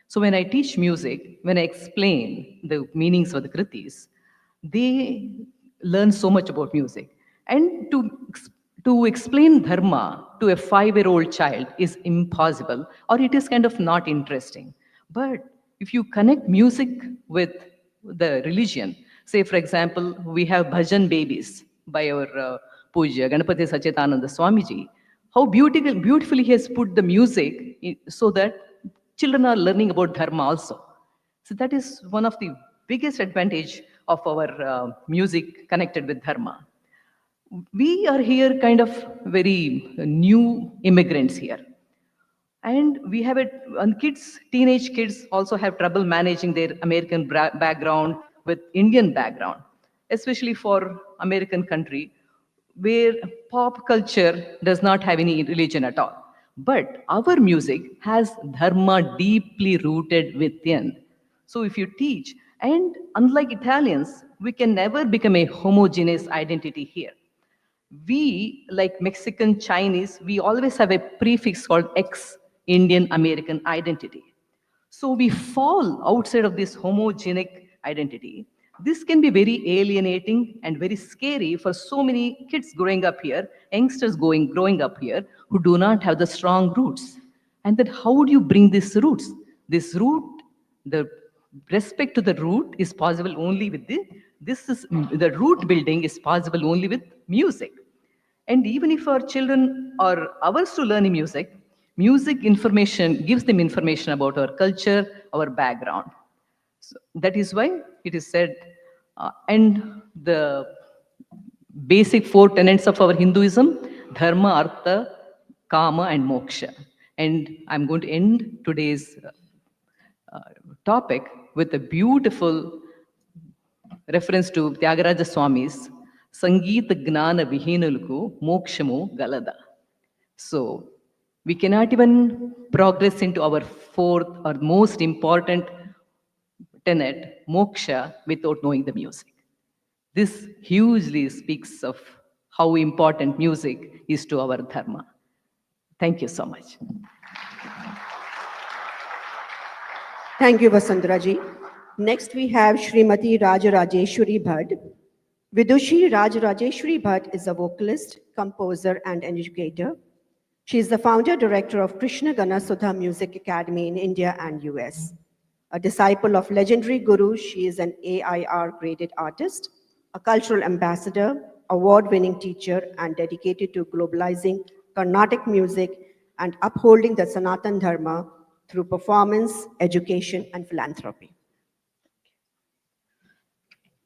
So when I teach music, when I explain the meanings of the kritis, they learn so much about music. And to explain dharma to a 5-year-old child is impossible, or it is kind of not interesting. But if you connect music with the religion, say for example, we have bhajan babies by our Puja Ganapati Sachidananda Swamiji, how beautifully he has put the music so that children are learning about dharma also. So that is one of the biggest advantage of our music connected with dharma. We are here kind of very new immigrants here. And we have it, and teenage kids also have trouble managing their American background with Indian background, especially for American country, where pop culture does not have any religion at all. But our music has dharma deeply rooted within. So if you teach, and unlike Italians, we can never become a homogeneous identity here. We, like Mexican, Chinese, we always have a prefix called Indian American identity. So we fall outside of this homogenic identity. This can be very alienating and very scary for so many kids growing up here, youngsters growing up here who do not have the strong roots. And then how would you bring these roots? This root, the respect to the root is possible only with the root building is possible only with music. And even if our children are ours to learn music, music information gives them information about our culture, our background. So that is why it is said, and the basic 4 tenets of our Hinduism, dharma, artha, kama, and moksha. And I'm going to end today's topic with a beautiful reference to Tyagaraja Swami's Sangeeta Gnana Vihinuluku Mokshamu Galada. So we cannot even progress into our 4th or most important tenet, moksha, without knowing the music. This hugely speaks of how important music is to our dharma. Thank you so much. Thank you, Vasundhara ji. Next, we have Srimati Rajarajeshwari Bhatt. Vidushi Rajarajeshwari Bhatt is a vocalist, composer, and an educator. She is the founder director of Krishna Gana Sudha Music Academy in India and US. A disciple of legendary Guru, she is an AIR graded artist, a cultural ambassador, award-winning teacher, and dedicated to globalizing Carnatic music and upholding the Sanatan Dharma through performance, education, and philanthropy.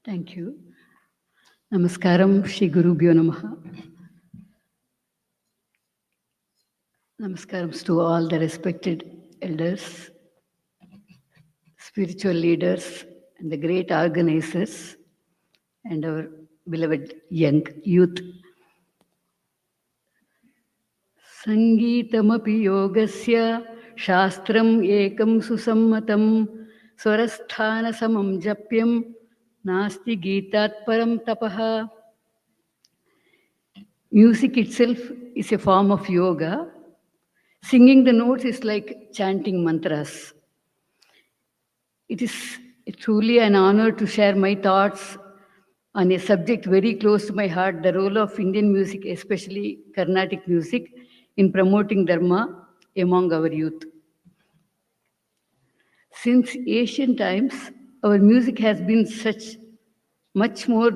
Thank you. Namaskaram, Shri Gurubhyo Namaha. Namaskarams to all the respected elders, spiritual leaders, and the great organizers, and our beloved young youth. Sangeetamapi yogasya shastram ekam susammatam swarasthana samam japyam nasti geetat param tapaha. Music itself is a form of yoga. Singing the notes is like chanting mantras. It is truly an honor to share my thoughts on a subject very close to my heart, the role of Indian music, especially Carnatic music, in promoting Dharma among our youth. Since ancient times, our music has been much more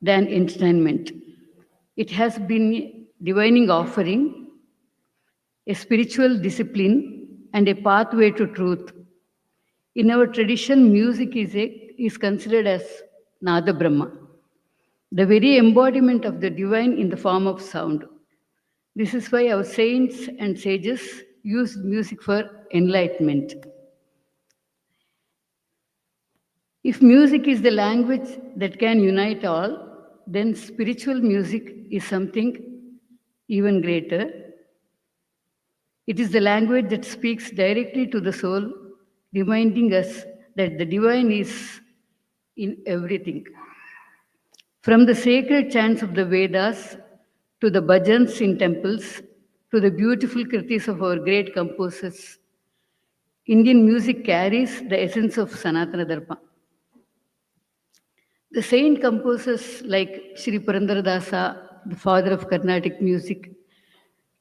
than entertainment. It has been a divining offering, a spiritual discipline, and a pathway to truth. In our tradition, music is considered as Nada Brahma, the very embodiment of the divine in the form of sound. This is why our saints and sages used music for enlightenment. If music is the language that can unite all, then spiritual music is something even greater. It is the language that speaks directly to the soul, reminding us that the divine is in everything. From the sacred chants of the Vedas to the bhajans in temples to the beautiful kritis of our great composers, Indian music carries the essence of Sanatana Dharma. The saint composers like Sri Purandaradasa, the father of Carnatic music,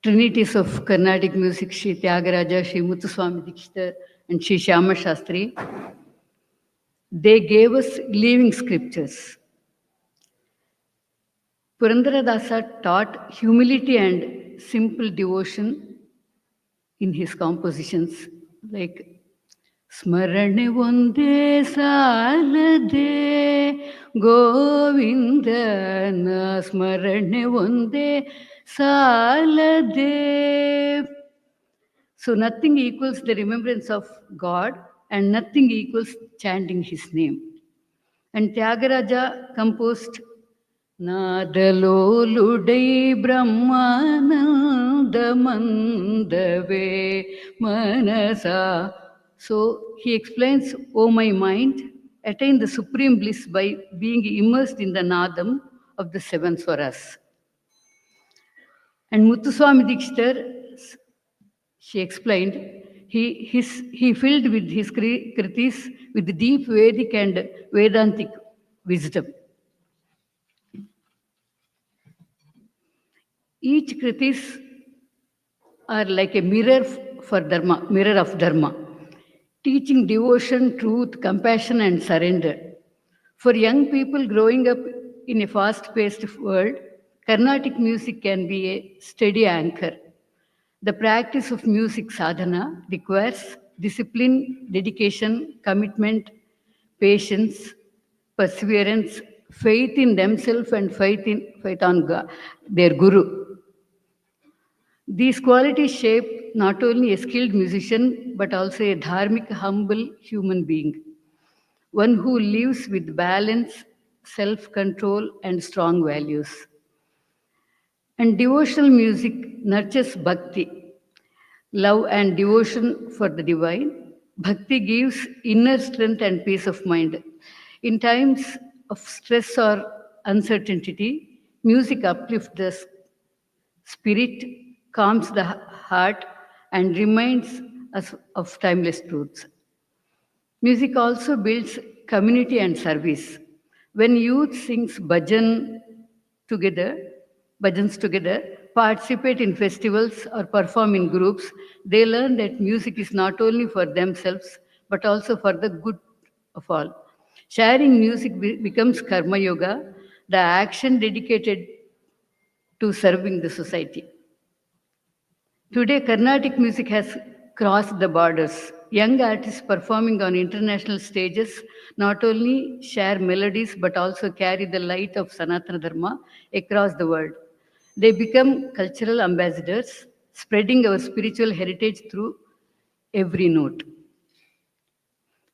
trinities of Carnatic music, Sri Tyagaraja, Sri Muthuswami Dikshita, and Sri Shyama Shastri, they gave us living scriptures. Purandaradasa taught humility and simple devotion in his compositions, like Smarane Vonde Salade Govindana Smarane Vonde Salade. So nothing equals the remembrance of God and nothing equals chanting his name. And Tyagaraja composed Nadaloludai Brahmananda Mandave Manasa. So he explains, O my mind, attain the supreme bliss by being immersed in the Nadam of the seven swaras. And Muthuswami Dikshita, she explained, he filled with his kritis with deep Vedic and Vedantic wisdom. Each kritis are like a mirror for Dharma, mirror of Dharma, teaching devotion, truth, compassion, and surrender. For young people growing up in a fast-paced world, Carnatic music can be a steady anchor. The practice of music sadhana requires discipline, dedication, commitment, patience, perseverance, faith in themselves, and faith on God, their guru. These qualities shape not only a skilled musician but also a dharmic, humble human being, one who lives with balance, self-control, and strong values. And devotional music nurtures bhakti, love and devotion for the divine. Bhakti gives inner strength and peace of mind. In times of stress or uncertainty, music uplifts the spirit, calms the heart, and reminds us of timeless truths. Music also builds community and service. When youth sings bhajans together, participate in festivals or perform in groups, they learn that music is not only for themselves but also for the good of all. Sharing music becomes karma yoga, the action dedicated to serving the society. Today, Carnatic music has crossed the borders. Young artists performing on international stages not only share melodies but also carry the light of Sanatana Dharma across the world. They become cultural ambassadors, spreading our spiritual heritage through every note.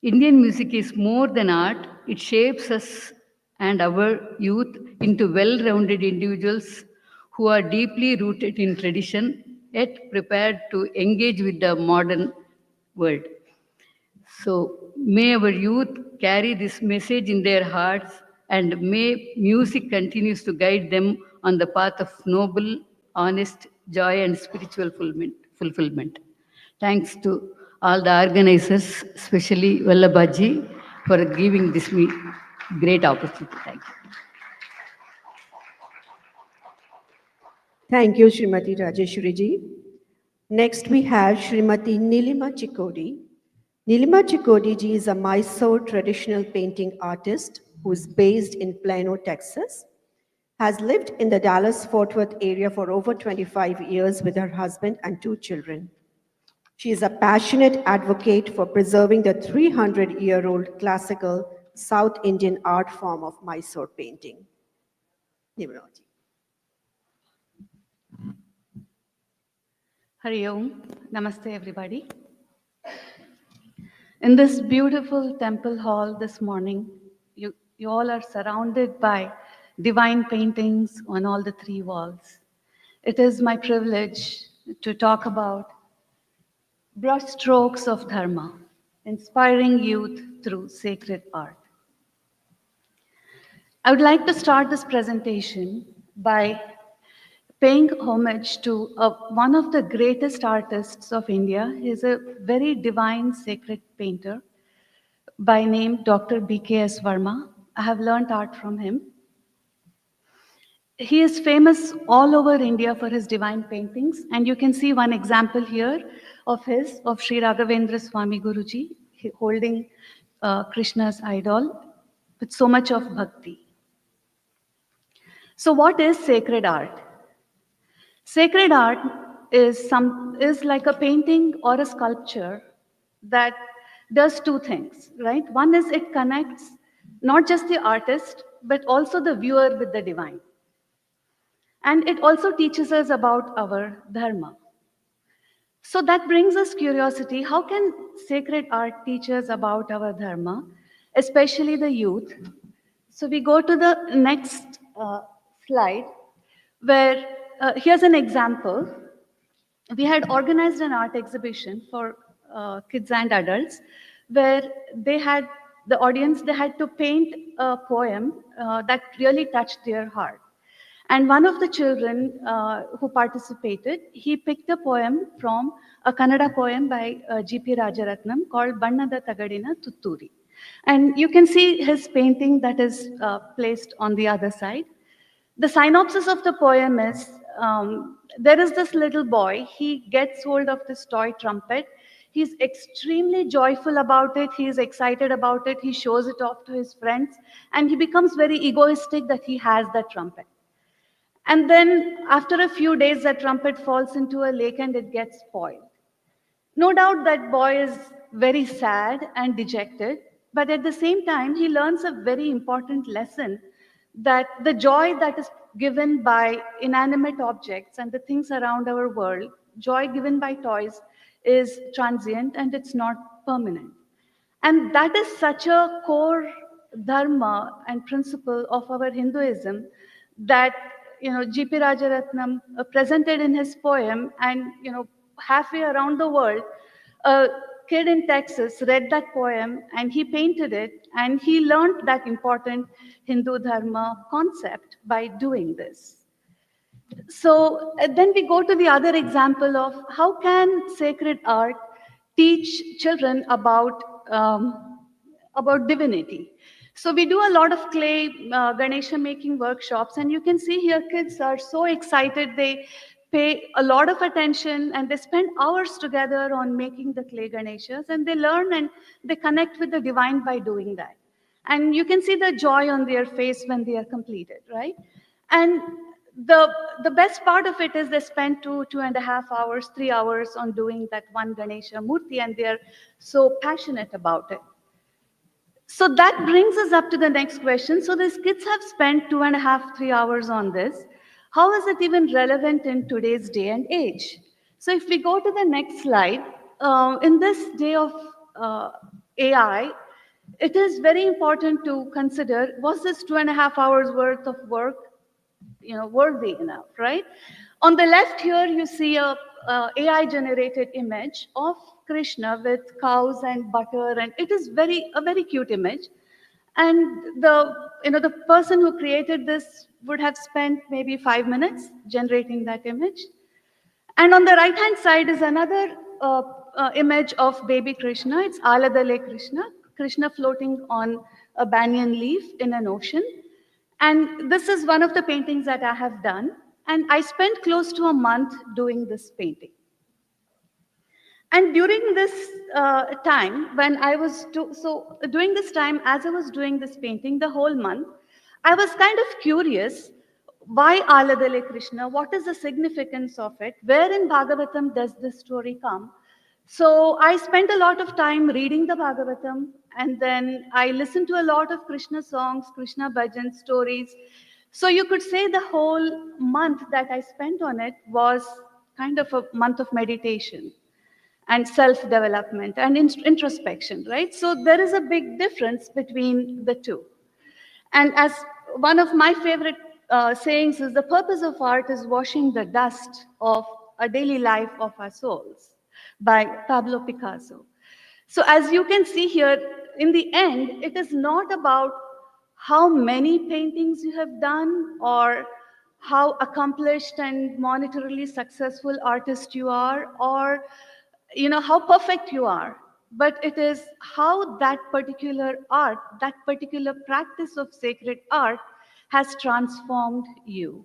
Indian music is more than art, it shapes us and our youth into well-rounded individuals who are deeply rooted in tradition yet prepared to engage with the modern world. So may our youth carry this message in their hearts and may music continues to guide them on the path of noble, honest joy and spiritual fulfillment. Thanks to all the organizers, especially Vallabhaji, for giving this great opportunity. Thank you. Thank you, Srimati Rajeshwari ji. Next, we have Srimati Nilima Chikodi. Nilima Chikodi ji is a Mysore traditional painting artist who is based in Plano, Texas, has lived in the Dallas-Fort Worth area for over 25 years with her husband and 2 children. She is a passionate advocate for preserving the 300-year-old classical South Indian art form of Mysore painting. Nimrati. Hari Om. Namaste, everybody. In this beautiful temple hall this morning, you all are surrounded by divine paintings on all the three walls. It is my privilege to talk about brushstrokes of Dharma, inspiring youth through sacred art. I would like to start this presentation by paying homage to one of the greatest artists of India. He is a very divine, sacred painter by name Dr. B.K.S. Verma. I have learned art from him. He is famous all over India for his divine paintings, and you can see one example here of Sri Raghavendra Swami Guruji holding Krishna's idol with so much of bhakti. So what is sacred art? Sacred art is like a painting or a sculpture that does two things, right? One is it connects not just the artist, but also the viewer with the divine. And it also teaches us about our dharma. So that brings us curiosity. How can sacred art teach us about our dharma, especially the youth? So we go to the next slide, where here's an example. We had organized an art exhibition for kids and adults, where they had to paint a poem that really touched their heart. And one of the children who participated, he picked a poem from a Kannada poem by G.P. Rajaratnam called Bannada Tagadina Tutturi. And you can see his painting that is placed on the other side. The synopsis of the poem is, there is this little boy, he gets hold of this toy trumpet. He's extremely joyful about it. He's excited about it. He shows it off to his friends, and he becomes very egoistic that he has that trumpet. And then after a few days, that trumpet falls into a lake and it gets spoiled. No doubt that boy is very sad and dejected, but at the same time, he learns a very important lesson, that the joy that is given by inanimate objects and the things around our world, joy given by toys, is transient and it's not permanent. And that is such a core dharma and principle of our Hinduism that G.P. Rajaratnam presented in his poem, and halfway around the world, a kid in Texas read that poem and he painted it, and he learned that important Hindu dharma concept by doing this. So then we go to the other example of how can sacred art teach children about divinity. So we do a lot of clay Ganesha making workshops, and you can see here kids are so excited. They pay a lot of attention and they spend hours together on making the clay Ganeshas, and they learn and they connect with the divine by doing that. And you can see the joy on their face when they are completed, right? And the best part of it is they spend 2.5 hours, 3 hours on doing that one Ganesha Murti, and they're so passionate about it. So that brings us up to the next question. So these kids have spent 2.5, 3 hours on this. How is it even relevant in today's day and age? So if we go to the next slide, in this day of AI, it is very important to consider, was this 2.5 hours worth of work worthy enough, right? On the left here, you see a AI-generated image of Krishna with cows and butter, and it is a very cute image. And the person who created this would have spent maybe 5 minutes generating that image. And on the right-hand side is another image of baby Krishna. It's Aladale Krishna, Krishna floating on a banyan leaf in an ocean. And this is one of the paintings that I have done. And I spent close to a month doing this painting. And during this time, when I was, during this time, as I was doing this painting, the whole month, I was kind of curious, why Aladale Krishna? What is the significance of it? Where in Bhagavatam does this story come? So I spent a lot of time reading the Bhagavatam, and then I listened to a lot of Krishna songs, Krishna bhajan stories. So you could say the whole month that I spent on it was kind of a month of meditation and self-development and introspection, right? So there is a big difference between the two. And as one of my favorite sayings is, the purpose of art is washing the dust of a daily life of our souls, by Pablo Picasso. So as you can see here, in the end, it is not about how many paintings you have done or how accomplished and monetarily successful artist you are, or how perfect you are, but it is how that particular art, that particular practice of sacred art has transformed you.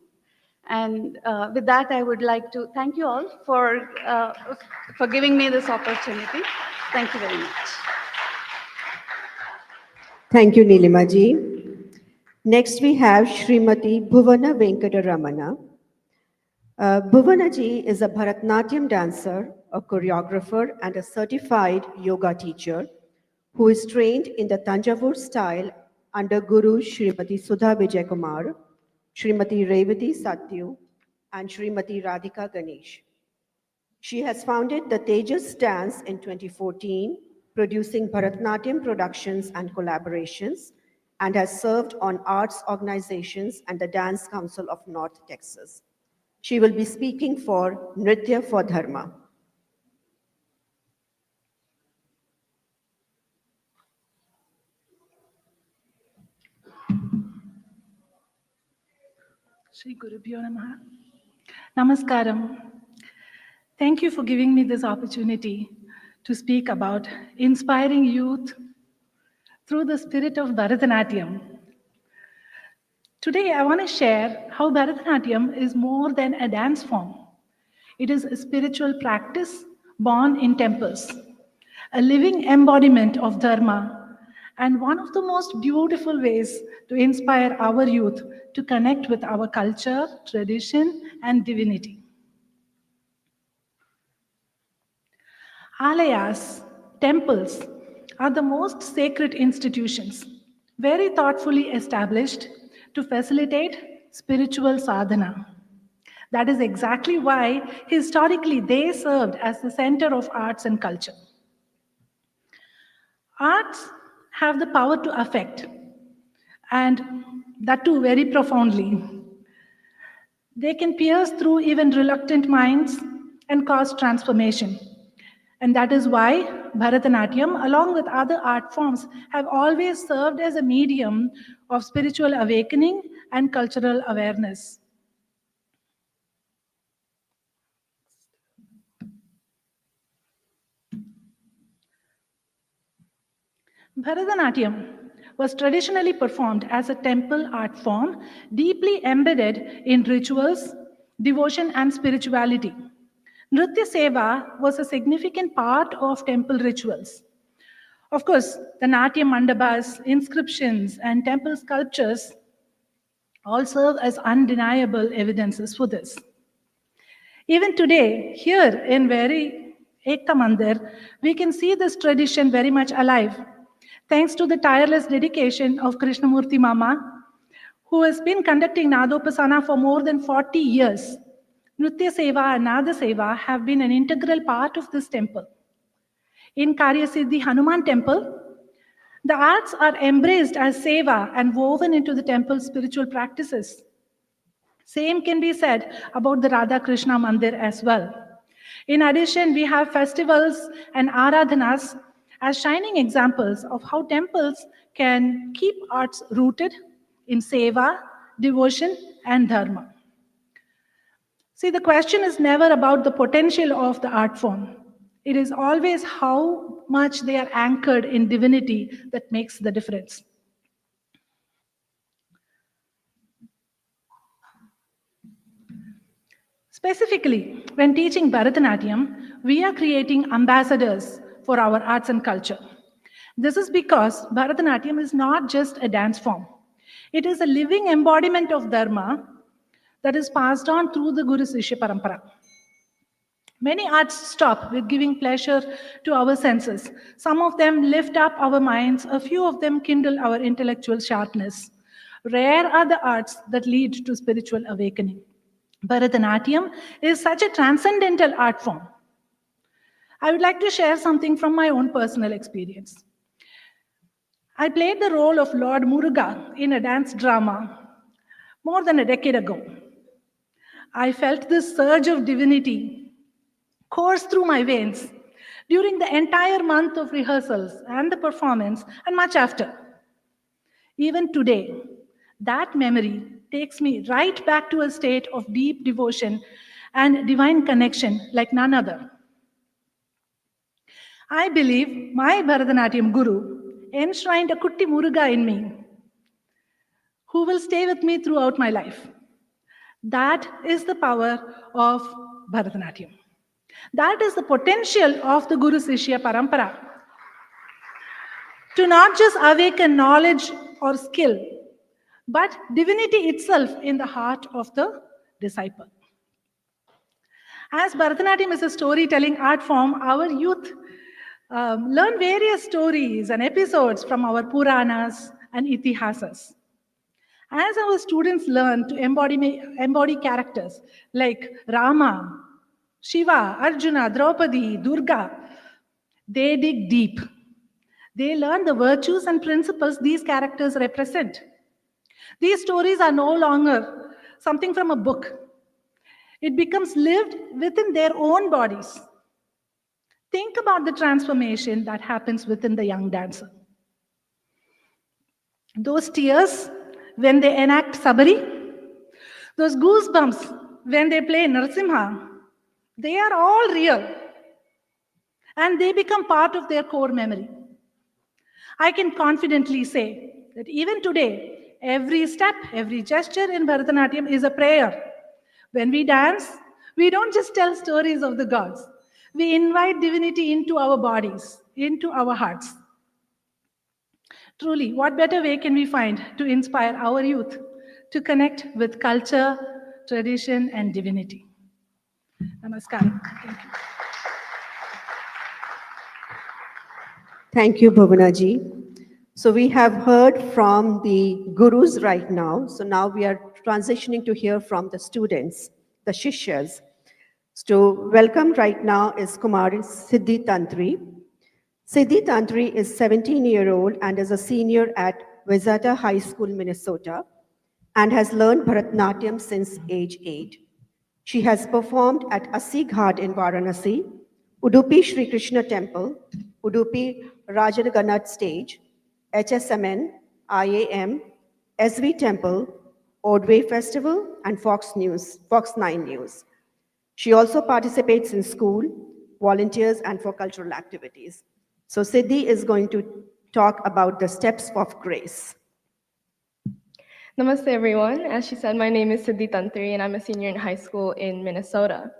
And with that, I would like to thank you all for giving me this opportunity. Thank you very much. Thank you, Nilima ji. Next, we have Srimati Bhuvana Venkataramana. Bhuvana ji is a Bharatanatyam dancer, a choreographer, and a certified yoga teacher who is trained in the Tanjavur style under Guru Srimati Sudha Vijay Kumar, Srimati Revati Satyu, and Srimati Radhika Ganesh. She has founded the Tejas Dance in 2014, producing Bharatanatyam productions and collaborations, and has served on arts organizations and the Dance Council of North Texas. She will be speaking for Nritya for Dharma. Shri Gurubhyo Namaha. Namaskaram. Thank you for giving me this opportunity to speak about inspiring youth through the spirit of Bharatanatyam. Today, I want to share how Bharatanatyam is more than a dance form. It is a spiritual practice born in temples, a living embodiment of Dharma, and one of the most beautiful ways to inspire our youth to connect with our culture, tradition, and divinity. Alayas, temples, are the most sacred institutions, very thoughtfully established to facilitate spiritual sadhana. That is exactly why historically they served as the center of arts and culture. Arts have the power to affect, and that too very profoundly. They can pierce through even reluctant minds and cause transformation. And that is why Bharatanatyam, along with other art forms, have always served as a medium of spiritual awakening and cultural awareness. Bharatanatyam was traditionally performed as a temple art form, deeply embedded in rituals, devotion, and spirituality. Nritya Seva was a significant part of temple rituals. Of course, the Natya mandabas, inscriptions, and temple sculptures all serve as undeniable evidences for this. Even today, here in Ekta Mandir, we can see this tradition very much alive, thanks to the tireless dedication of Krishnamurti Mama, who has been conducting Nadopasana for more than 40 years. Nritya Seva and Nada Seva have been an integral part of this temple. In Karyasiddhi Hanuman temple, the arts are embraced as seva and woven into the temple's spiritual practices. Same can be said about the Radha Krishna Mandir as well. In addition, we have festivals and aradhanas as shining examples of how temples can keep arts rooted in seva, devotion, and dharma. See, the question is never about the potential of the art form. It is always how much they are anchored in divinity that makes the difference. Specifically, when teaching Bharatanatyam, we are creating ambassadors for our arts and culture. This is because Bharatanatyam is not just a dance form. It is a living embodiment of Dharma that is passed on through the Guru Sishya Parampara. Many arts stop with giving pleasure to our senses. Some of them lift up our minds, a few of them kindle our intellectual sharpness. Rare are the arts that lead to spiritual awakening. Bharatanatyam is such a transcendental art form. I would like to share something from my own personal experience. I played the role of Lord Muruga in a dance drama more than a decade ago. I felt this surge of divinity course through my veins during the entire month of rehearsals and the performance and much after. Even today, that memory takes me right back to a state of deep devotion and divine connection like none other. I believe my Bharatanatyam guru enshrined a Kutti Muruga in me who will stay with me throughout my life. That is the power of Bharatanatyam. That is the potential of the Guru Sishya Parampara. To not just awaken knowledge or skill, but divinity itself in the heart of the disciple. As Bharatanatyam is a storytelling art form, our youth learn various stories and episodes from our Puranas and Itihasas. As our students learn to embody characters like Rama, Shiva, Arjuna, Draupadi, Durga, they dig deep. They learn the virtues and principles these characters represent. These stories are no longer something from a book. It becomes lived within their own bodies. Think about the transformation that happens within the young dancer. Those tears when they enact Sabari, those goosebumps when they play Narasimha, they are all real. And they become part of their core memory. I can confidently say that even today, every step, every gesture in Bharatanatyam is a prayer. When we dance, we don't just tell stories of the gods. We invite divinity into our bodies, into our hearts. Truly, what better way can we find to inspire our youth to connect with culture, tradition, and divinity? Namaskaram. Thank you. Thank you, Bhuvanaji. So we have heard from the gurus right now. So now we are transitioning to hear from the students, the Shishyas. So welcome right now is Kumari Siddhi Tantri. Siddhi Tantri is 17-year-old and is a senior at Wayzata High School, Minnesota, and has learned Bharatanatyam since age 8. She has performed at Asi Ghat in Varanasi, Udupi Sri Krishna Temple, Udupi Rajanaganat Stage, HSMN, IAM, SV Temple, Ordway Festival, and Fox 9 News. She also participates in school, volunteers, and for cultural activities. So Siddhi is going to talk about the steps of grace. Namaste, everyone. As she said, my name is Siddhi Tantri, and I'm a senior in high school in Minnesota.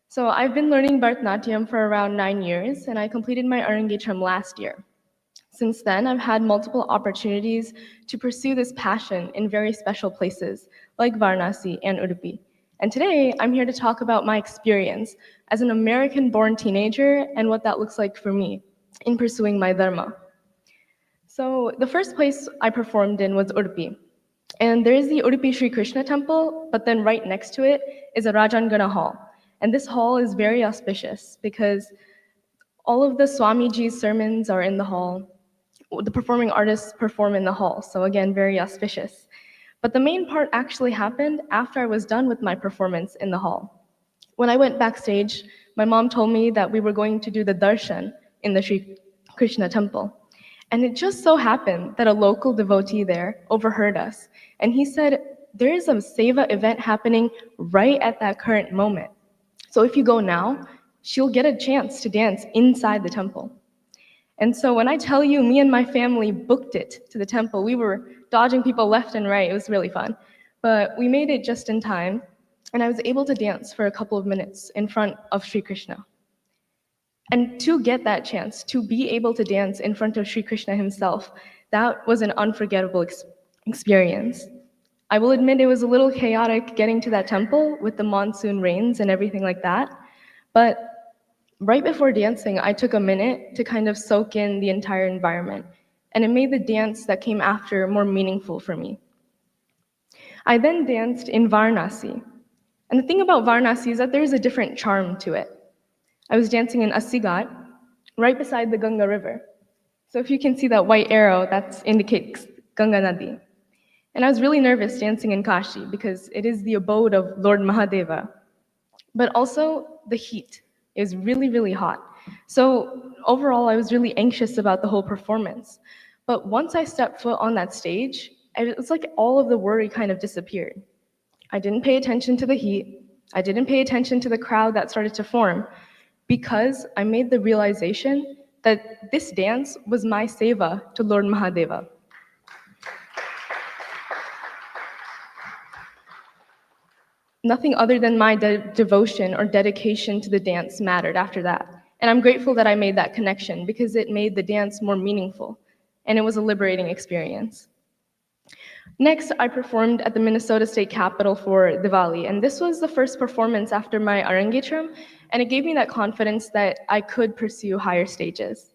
So I've been learning Bharatanatyam for around 9 years, and I completed my Arangacham last year. Since then, I've had multiple opportunities to pursue this passion in very special places, like Varanasi and Udupi. And today, I'm here to talk about my experience as an American-born teenager and what that looks like for me in pursuing my dharma. So the first place I performed in was Udupi. And there is the Udupi Sri Krishna temple, but then right next to it is a Rajangana hall. And this hall is very auspicious because all of the Swamiji's sermons are in the hall. The performing artists perform in the hall, so again, very auspicious. But the main part actually happened after I was done with my performance in the hall. When I went backstage, my mom told me that we were going to do the darshan in the Sri Krishna temple. And it just so happened that a local devotee there overheard us. And he said, there is a seva event happening right at that current moment. So if you go now, she'll get a chance to dance inside the temple. And so when I tell you, me and my family booked it to the temple, we were dodging people left and right. It was really fun. But we made it just in time. And I was able to dance for a couple of minutes in front of Sri Krishna. And to get that chance, to be able to dance in front of Sri Krishna himself, that was an unforgettable experience. I will admit it was a little chaotic getting to that temple with the monsoon rains and everything like that. But right before dancing, I took a minute to kind of soak in the entire environment, and it made the dance that came after more meaningful for me. I then danced in Varanasi. And the thing about Varanasi is that there's a different charm to it. I was dancing in Asighat, right beside the Ganga River. So if you can see that white arrow, that indicates Ganga Nadi. And I was really nervous dancing in Kashi because it is the abode of Lord Mahadeva. But also the heat is really, really hot. So overall, I was really anxious about the whole performance. But once I stepped foot on that stage, it's like all of the worry kind of disappeared. I didn't pay attention to the heat. I didn't pay attention to the crowd that started to form because I made the realization that this dance was my seva to Lord Mahadeva. Nothing other than my devotion or dedication to the dance mattered after that. And I'm grateful that I made that connection because it made the dance more meaningful, and it was a liberating experience. Next, I performed at the Minnesota State Capitol for Diwali, and this was the first performance after my Arangetram, and it gave me that confidence that I could pursue higher stages.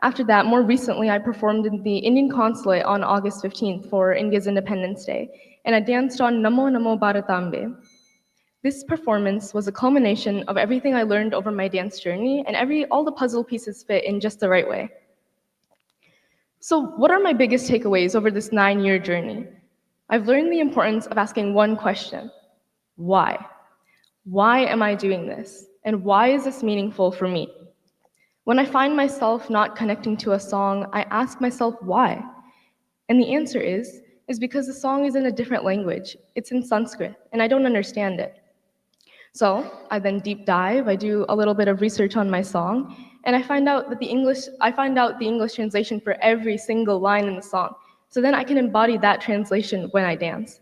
After that, more recently, I performed in the Indian consulate on August 15th for India's Independence Day, and I danced on Namo Namo Bharatambe. This performance was a culmination of everything I learned over my dance journey, and all the puzzle pieces fit in just the right way. So what are my biggest takeaways over this 9-year journey? I've learned the importance of asking one question: why? Why am I doing this? And why is this meaningful for me? When I find myself not connecting to a song, I ask myself why. And the answer is because the song is in a different language. It's in Sanskrit, and I don't understand it. So I then deep dive, I do a little bit of research on my song, and I find out the English translation for every single line in the song. So then I can embody that translation when I dance.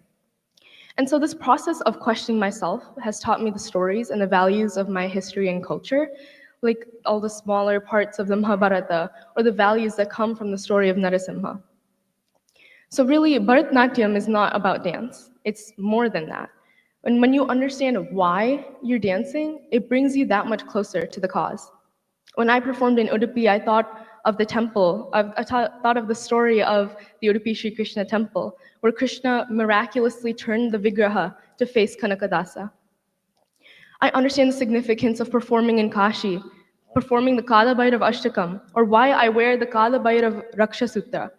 And so this process of questioning myself has taught me the stories and the values of my history and culture, like all the smaller parts of the Mahabharata, or the values that come from the story of Narasimha. So really, Bharatanatyam is not about dance. It's more than that. And when you understand why you're dancing, it brings you that much closer to the cause. When I performed in Udupi, I thought of the temple. I thought of the story of the Udupi Sri Krishna temple, where Krishna miraculously turned the Vigraha to face Kanakadasa. I understand the significance of performing in Kashi, performing the Kala Bhairav Ashtakam, or why I wear the Kala Bhairav Raksha Sutra,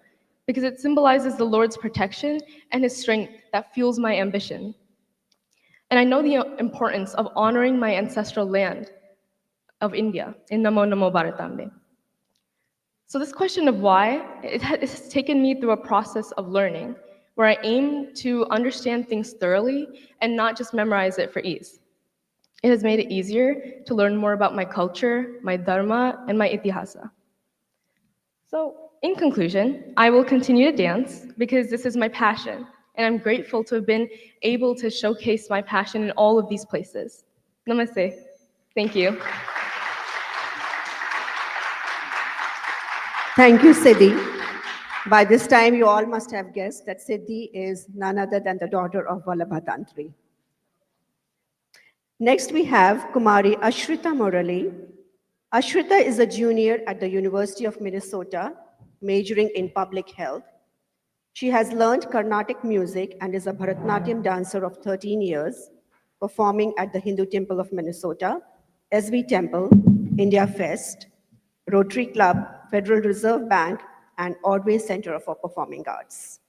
because it symbolizes the Lord's protection and His strength that fuels my ambition. And I know the importance of honoring my ancestral land of India in Namo Namo Bharatambe. So this question of why, it has taken me through a process of learning, where I aim to understand things thoroughly and not just memorize it for ease. It has made it easier to learn more about my culture, my dharma, and my itihasa. So in conclusion, I will continue to dance because this is my passion, and I'm grateful to have been able to showcase my passion in all of these places. Namaste. Thank you. Thank you, Siddhi. By this time, you all must have guessed that Siddhi is none other than the daughter of Vallabha. Next, we have Kumari Ashrita Murali. Ashrita is a junior at the University of Minnesota, majoring in public health. She has learned Carnatic music and is a Bharatanatyam dancer of 13 years, performing at the Hindu Temple of Minnesota, SV Temple, India Fest, Rotary Club, Federal Reserve Bank, and Ordway Center for Performing Arts.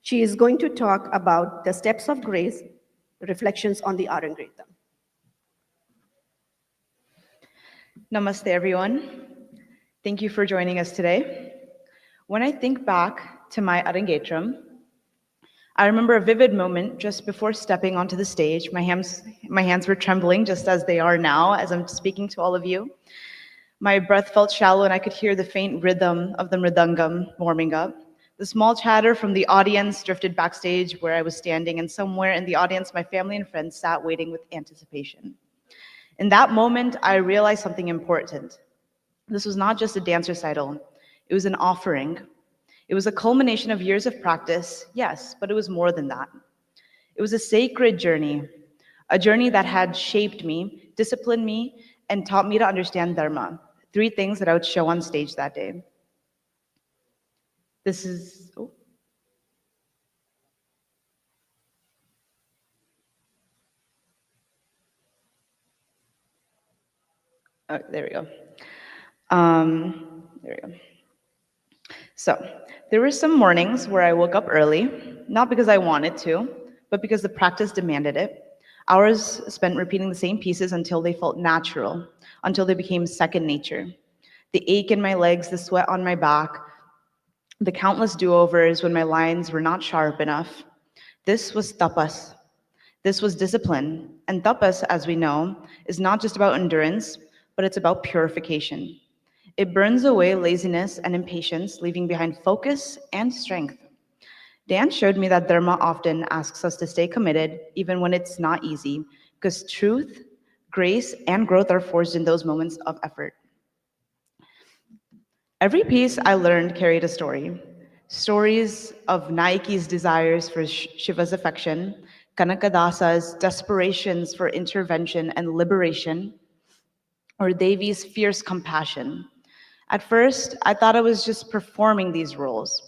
She is going to talk about the steps of grace, reflections on the Arangetam. Namaste, everyone. Thank you for joining us today. When I think back to my Arangetram, I remember a vivid moment just before stepping onto the stage. My hands were trembling just as they are now as I'm speaking to all of you. My breath felt shallow and I could hear the faint rhythm of the mridangam warming up. The small chatter from the audience drifted backstage where I was standing, and somewhere in the audience, my family and friends sat waiting with anticipation. In that moment, I realized something important. This was not just a dance recital. It was an offering. It was a culmination of years of practice, yes, but it was more than that. It was a sacred journey, a journey that had shaped me, disciplined me, and taught me to understand Dharma. 3 things that I would show on stage that day. This is, oh. Oh, there we go. There we go. So, there were some mornings where I woke up early, not because I wanted to, but because the practice demanded it. Hours spent repeating the same pieces until they felt natural, until they became second nature. The ache in my legs, the sweat on my back, the countless do-overs when my lines were not sharp enough. This was tapas. This was discipline. And tapas, as we know, is not just about endurance, but it's about purification. It burns away laziness and impatience, leaving behind focus and strength. Dan showed me that Dharma often asks us to stay committed, even when it's not easy, because truth, grace, and growth are forged in those moments of effort. Every piece I learned carried a story. Stories of Naiki's desires for Shiva's affection, Kanakadasa's desperations for intervention and liberation, or Devi's fierce compassion. At first, I thought I was just performing these roles.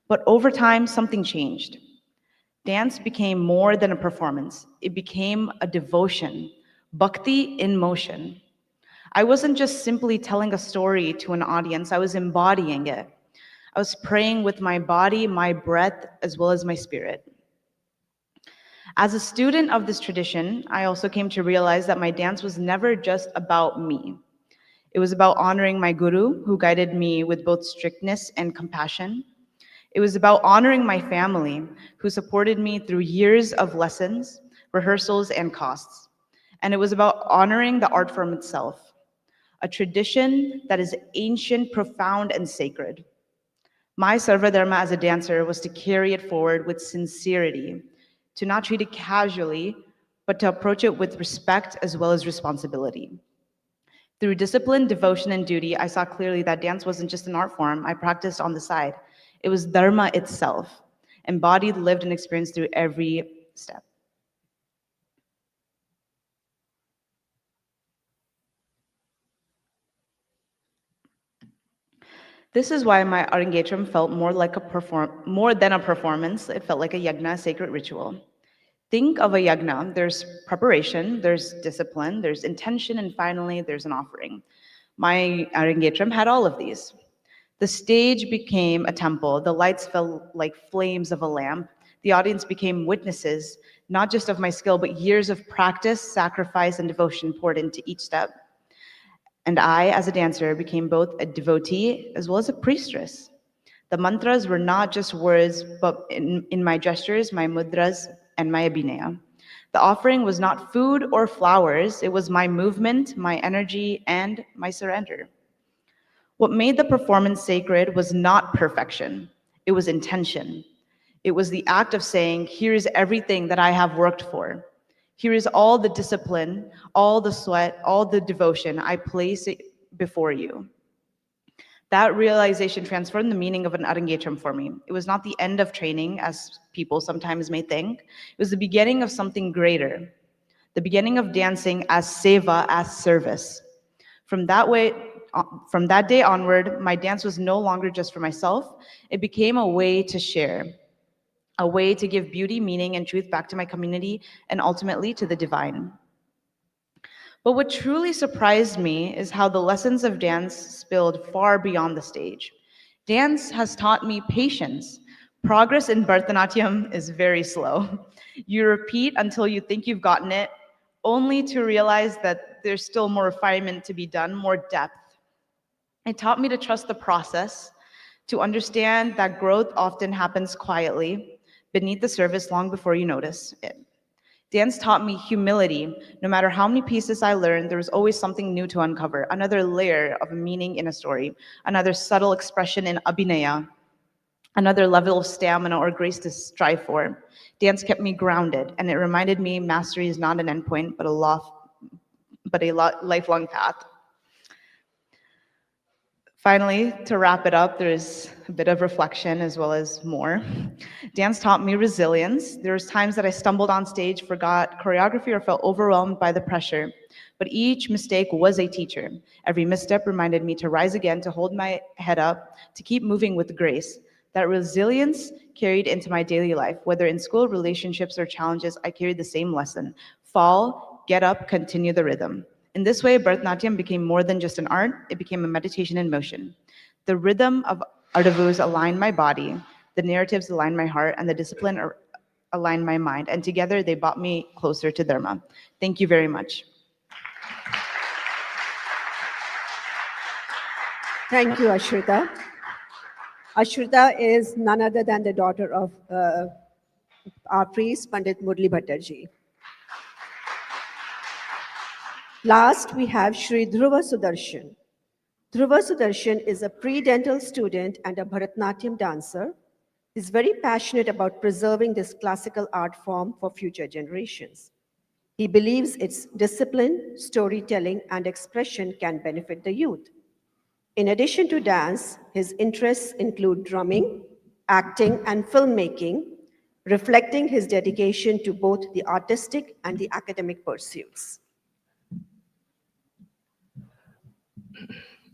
But over time, something changed. Dance became more than a performance. It became a devotion, bhakti in motion. I wasn't just simply telling a story to an audience, I was embodying it. I was praying with my body, my breath, as well as my spirit. As a student of this tradition, I also came to realize that my dance was never just about me. It was about honoring my guru, who guided me with both strictness and compassion. It was about honoring my family, who supported me through years of lessons, rehearsals, and costs. And it was about honoring the art form itself, a tradition that is ancient, profound, and sacred. My Sarva Dharma as a dancer was to carry it forward with sincerity, to not treat it casually, but to approach it with respect as well as responsibility. Through discipline, devotion, and duty, I saw clearly that dance wasn't just an art form I practiced on the side. It was Dharma itself, embodied, lived, and experienced through every step. This is why my Arangetram felt more than a performance. It felt like a yagna, a sacred ritual. Think of a yagna. There's preparation, there's discipline, there's intention, and finally there's an offering. My Arangetram had all of these. The stage became a temple. The lights fell like flames of a lamp. The audience became witnesses, not just of my skill, but years of practice, sacrifice, and devotion poured into each step. And I, as a dancer, became both a devotee as well as a priestess. The mantras were not just words, but in my gestures, my mudras, and my abhinaya. The offering was not food or flowers, it was my movement, my energy, and my surrender. What made the performance sacred was not perfection, it was intention. It was the act of saying, here is everything that I have worked for. Here is all the discipline, all the sweat, all the devotion. I place it before you. That realization transformed the meaning of an Arangetram for me. It was not the end of training, as people sometimes may think. It was the beginning of something greater, the beginning of dancing as seva, as service. From that day onward, my dance was no longer just for myself. It became a way to share, a way to give beauty, meaning, and truth back to my community and ultimately to the divine. But what truly surprised me is how the lessons of dance spilled far beyond the stage. Dance has taught me patience. Progress in Bharatanatyam is very slow. You repeat until you think you've gotten it, only to realize that there's still more refinement to be done, more depth. It taught me to trust the process, to understand that growth often happens quietly, beneath the surface long before you notice it. Dance taught me humility. No matter how many pieces I learned, there was always something new to uncover, another layer of meaning in a story, another subtle expression in abhinaya, another level of stamina or grace to strive for. Dance kept me grounded, and it reminded me mastery is not an endpoint, but a lifelong path. Finally, to wrap it up, there's a bit of reflection as well as more. Dance taught me resilience. There was times that I stumbled on stage, forgot choreography, or felt overwhelmed by the pressure. But each mistake was a teacher. Every misstep reminded me to rise again, to hold my head up, to keep moving with grace. That resilience carried into my daily life. Whether in school, relationships, or challenges, I carried the same lesson. Fall, get up, continue the rhythm. In this way, Bharatanatyam became more than just an art, it became a meditation in motion. The rhythm of Ardavus aligned my body, the narratives aligned my heart, and the discipline aligned my mind. And together they brought me closer to Dharma. Thank you very much. Thank you, Ashrita. Ashrita is none other than the daughter of our priest, Pandit Murli Bhattarji. Last, we have Shri Dhruva Sudarshan. Dhruva Sudarshan is a pre-dental student and a Bharatanatyam dancer. He's very passionate about preserving this classical art form for future generations. He believes its discipline, storytelling, and expression can benefit the youth. In addition to dance, his interests include drumming, acting, and filmmaking, reflecting his dedication to both the artistic and the academic pursuits.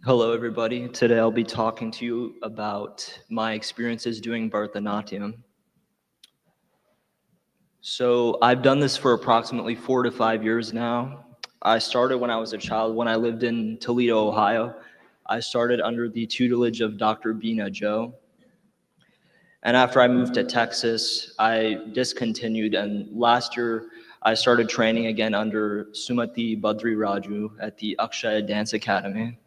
Hello, everybody. Today I'll be talking to you about my experiences doing Bharatanatyam. So I've done this for approximately 4 to 5 years now. I started when I was a child, when I lived in Toledo, Ohio. I started under the tutelage of Dr. Bina Joe. And after I moved to Texas, I discontinued, and last year I started training again under Sumati Badri Raju at the Akshaya Dance Academy.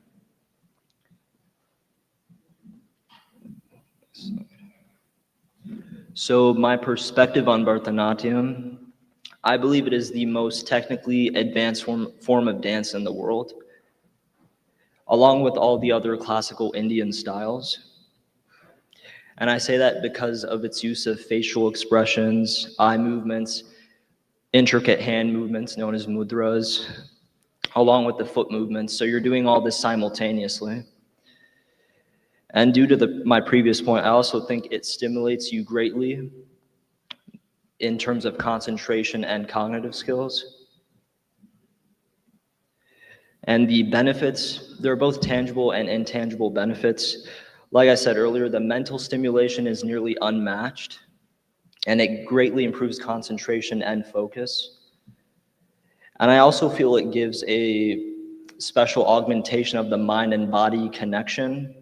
So my perspective on Bharatanatyam, I believe it is the most technically advanced form of dance in the world, along with all the other classical Indian styles. And I say that because of its use of facial expressions, eye movements, intricate hand movements known as mudras, along with the foot movements. So you're doing all this simultaneously. And due to my previous point, I also think it stimulates you greatly in terms of concentration and cognitive skills. And the benefits, they're both tangible and intangible benefits. Like I said earlier, the mental stimulation is nearly unmatched, and it greatly improves concentration and focus. And I also feel it gives a special augmentation of the mind and body connection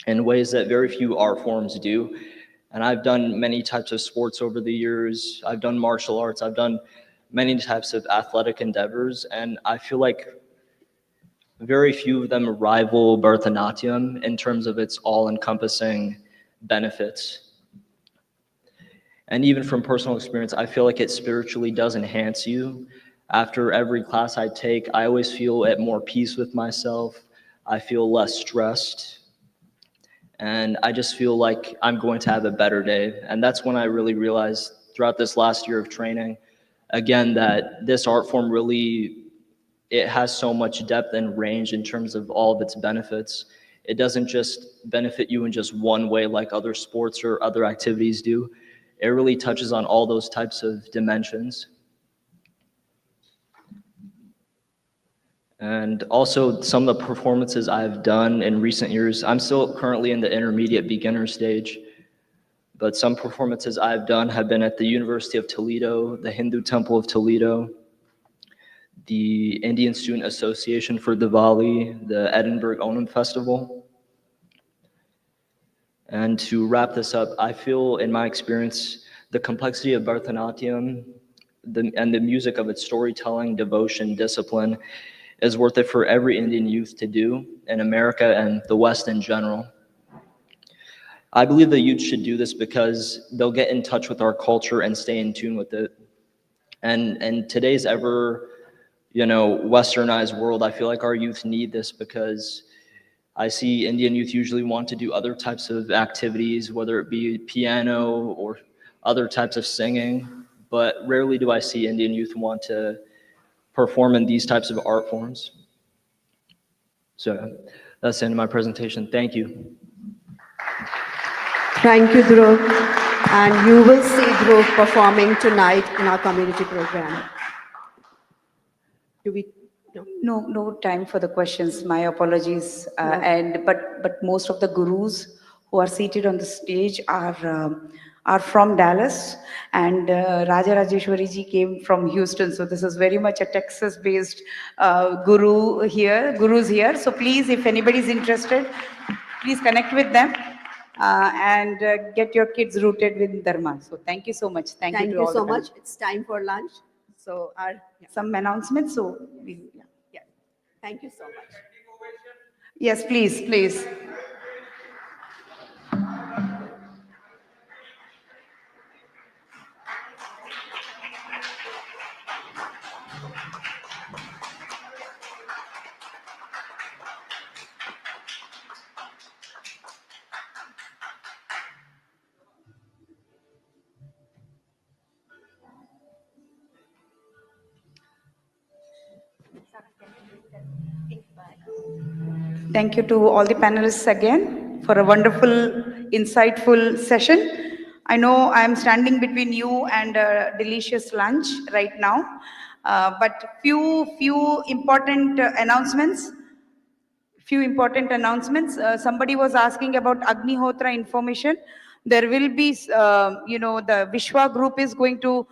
in ways that very few art forms do. And I've done many types of sports over the years. I've done martial arts. I've done many types of athletic endeavors. And I feel like very few of them rival Bharatanatyam in terms of its all-encompassing benefits. And even from personal experience, I feel like it spiritually does enhance you. After every class I take, I always feel at more peace with myself. I feel less stressed. And I just feel like I'm going to have a better day. And that's when I really realized throughout this last year of training, again, that this art form really, it has so much depth and range in terms of all of its benefits. It doesn't just benefit you in just one way like other sports or other activities do. It really touches on all those types of dimensions. And also some of the performances I've done in recent years, I'm still currently in the intermediate beginner stage, but some performances I've done have been at the University of Toledo, the Hindu Temple of Toledo, the Indian Student Association for Diwali, the Edinburgh Onam Festival. And to wrap this up, I feel in my experience, the complexity of Bharatanatyam and the music of its storytelling, devotion, discipline, is worth it for every Indian youth to do in America and the West in general. I believe the youth should do this because they'll get in touch with our culture and stay in tune with it. And today's ever, westernized world, I feel like our youth need this because I see Indian youth usually want to do other types of activities, whether it be piano or other types of singing, but rarely do I see Indian youth want to perform in these types of art forms. So That's the end of my presentation. Thank you. Thank you, Dhruv. And you will see Dhruv performing tonight in our community program. Do we? No time for the questions. My apologies. But most of the gurus who are seated on the stage are from Dallas, and Raja Rajeshwari ji came from Houston. So this is very much a Texas-based gurus here. So please, if anybody is interested, please connect with them and get your kids rooted with Dharma. So thank you so much. Thank you to all so the panel. much. It's time for lunch. So Some announcements. So thank you so much. yes, please. Thank you to all the panelists again for a wonderful, insightful session. I know I'm standing between you and a delicious lunch right now, but few important announcements. Somebody was asking about Agnihotra information. There will be, the Vishwa group is going to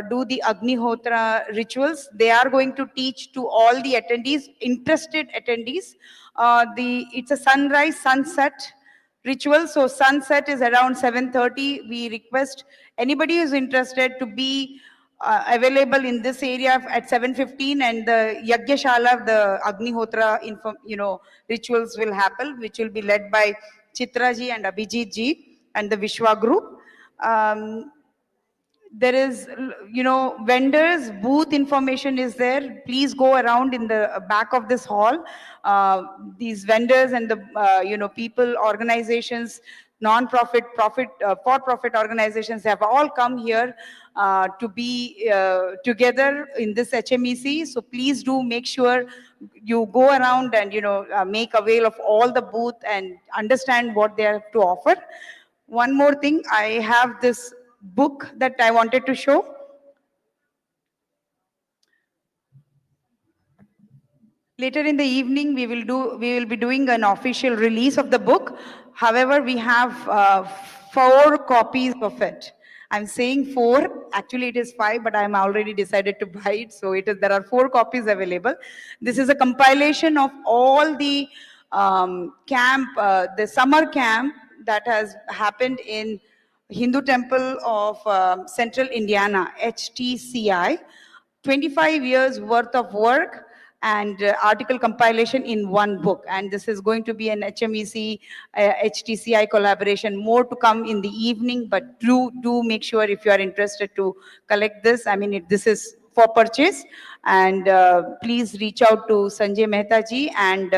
do the Agnihotra rituals. They are going to teach to all the attendees, interested attendees. It's a sunrise, sunset ritual. So sunset is around 7:30. We request anybody who's interested to be available in this area at 7:15, and the Yagyashala, the Agnihotra rituals will happen, which will be led by Chitra ji and Abhijit ji and the Vishwa group. There is, vendors, booth information is there. Please go around in the back of this hall. These vendors and the, people, organizations, non-profit, for-profit organizations have all come here to be together in this HMEC. So please do make sure you go around and, make avail of all the booth and understand what they have to offer. One more thing, I have this book that I wanted to show. Later in the evening, we will be doing an official release of the book. However, we have 4 copies of it. I'm saying 4, actually it is 5, but I'm already decided to buy it. So there are 4 copies available. This is a compilation of all the the summer camp that has happened in Hindu Temple of Central Indiana, HTCI. 25 years worth of work and article compilation in one book. And this is going to be an HMEC, HTCI collaboration. More to come in the evening, but do make sure if you are interested to collect this. I mean, this is for purchase. And please reach out to Sanjay Mehta ji and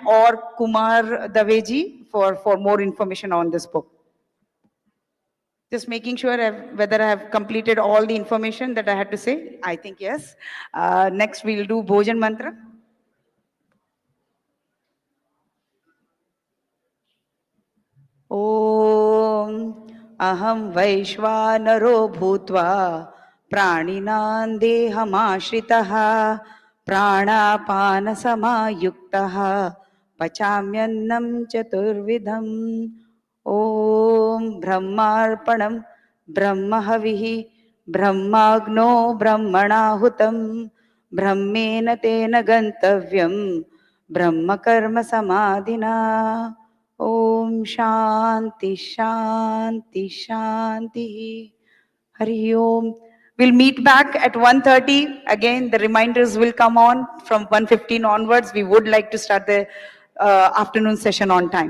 or Kumar Dave ji for more information on this book. Just making sure whether I have completed all the information that I had to say. I think yes. Next, we'll do Bhojan Mantra. Om Aham Vaishvanaro Bhutva Praninan Dehamashritah Pranapana Samayuktaha Pachamyannam Chaturvidham. Om Brahmarpanam Brahmahavihi Brahmagno Brahmanahutam Brahmena Tena Gantavyam Brahmakarma Samadhina. Om Shanti Shanti Shanti. Hari Om. We'll meet back at 1:30. Again, the reminders will come on from 1:15 onwards. We would like to start the afternoon session on time.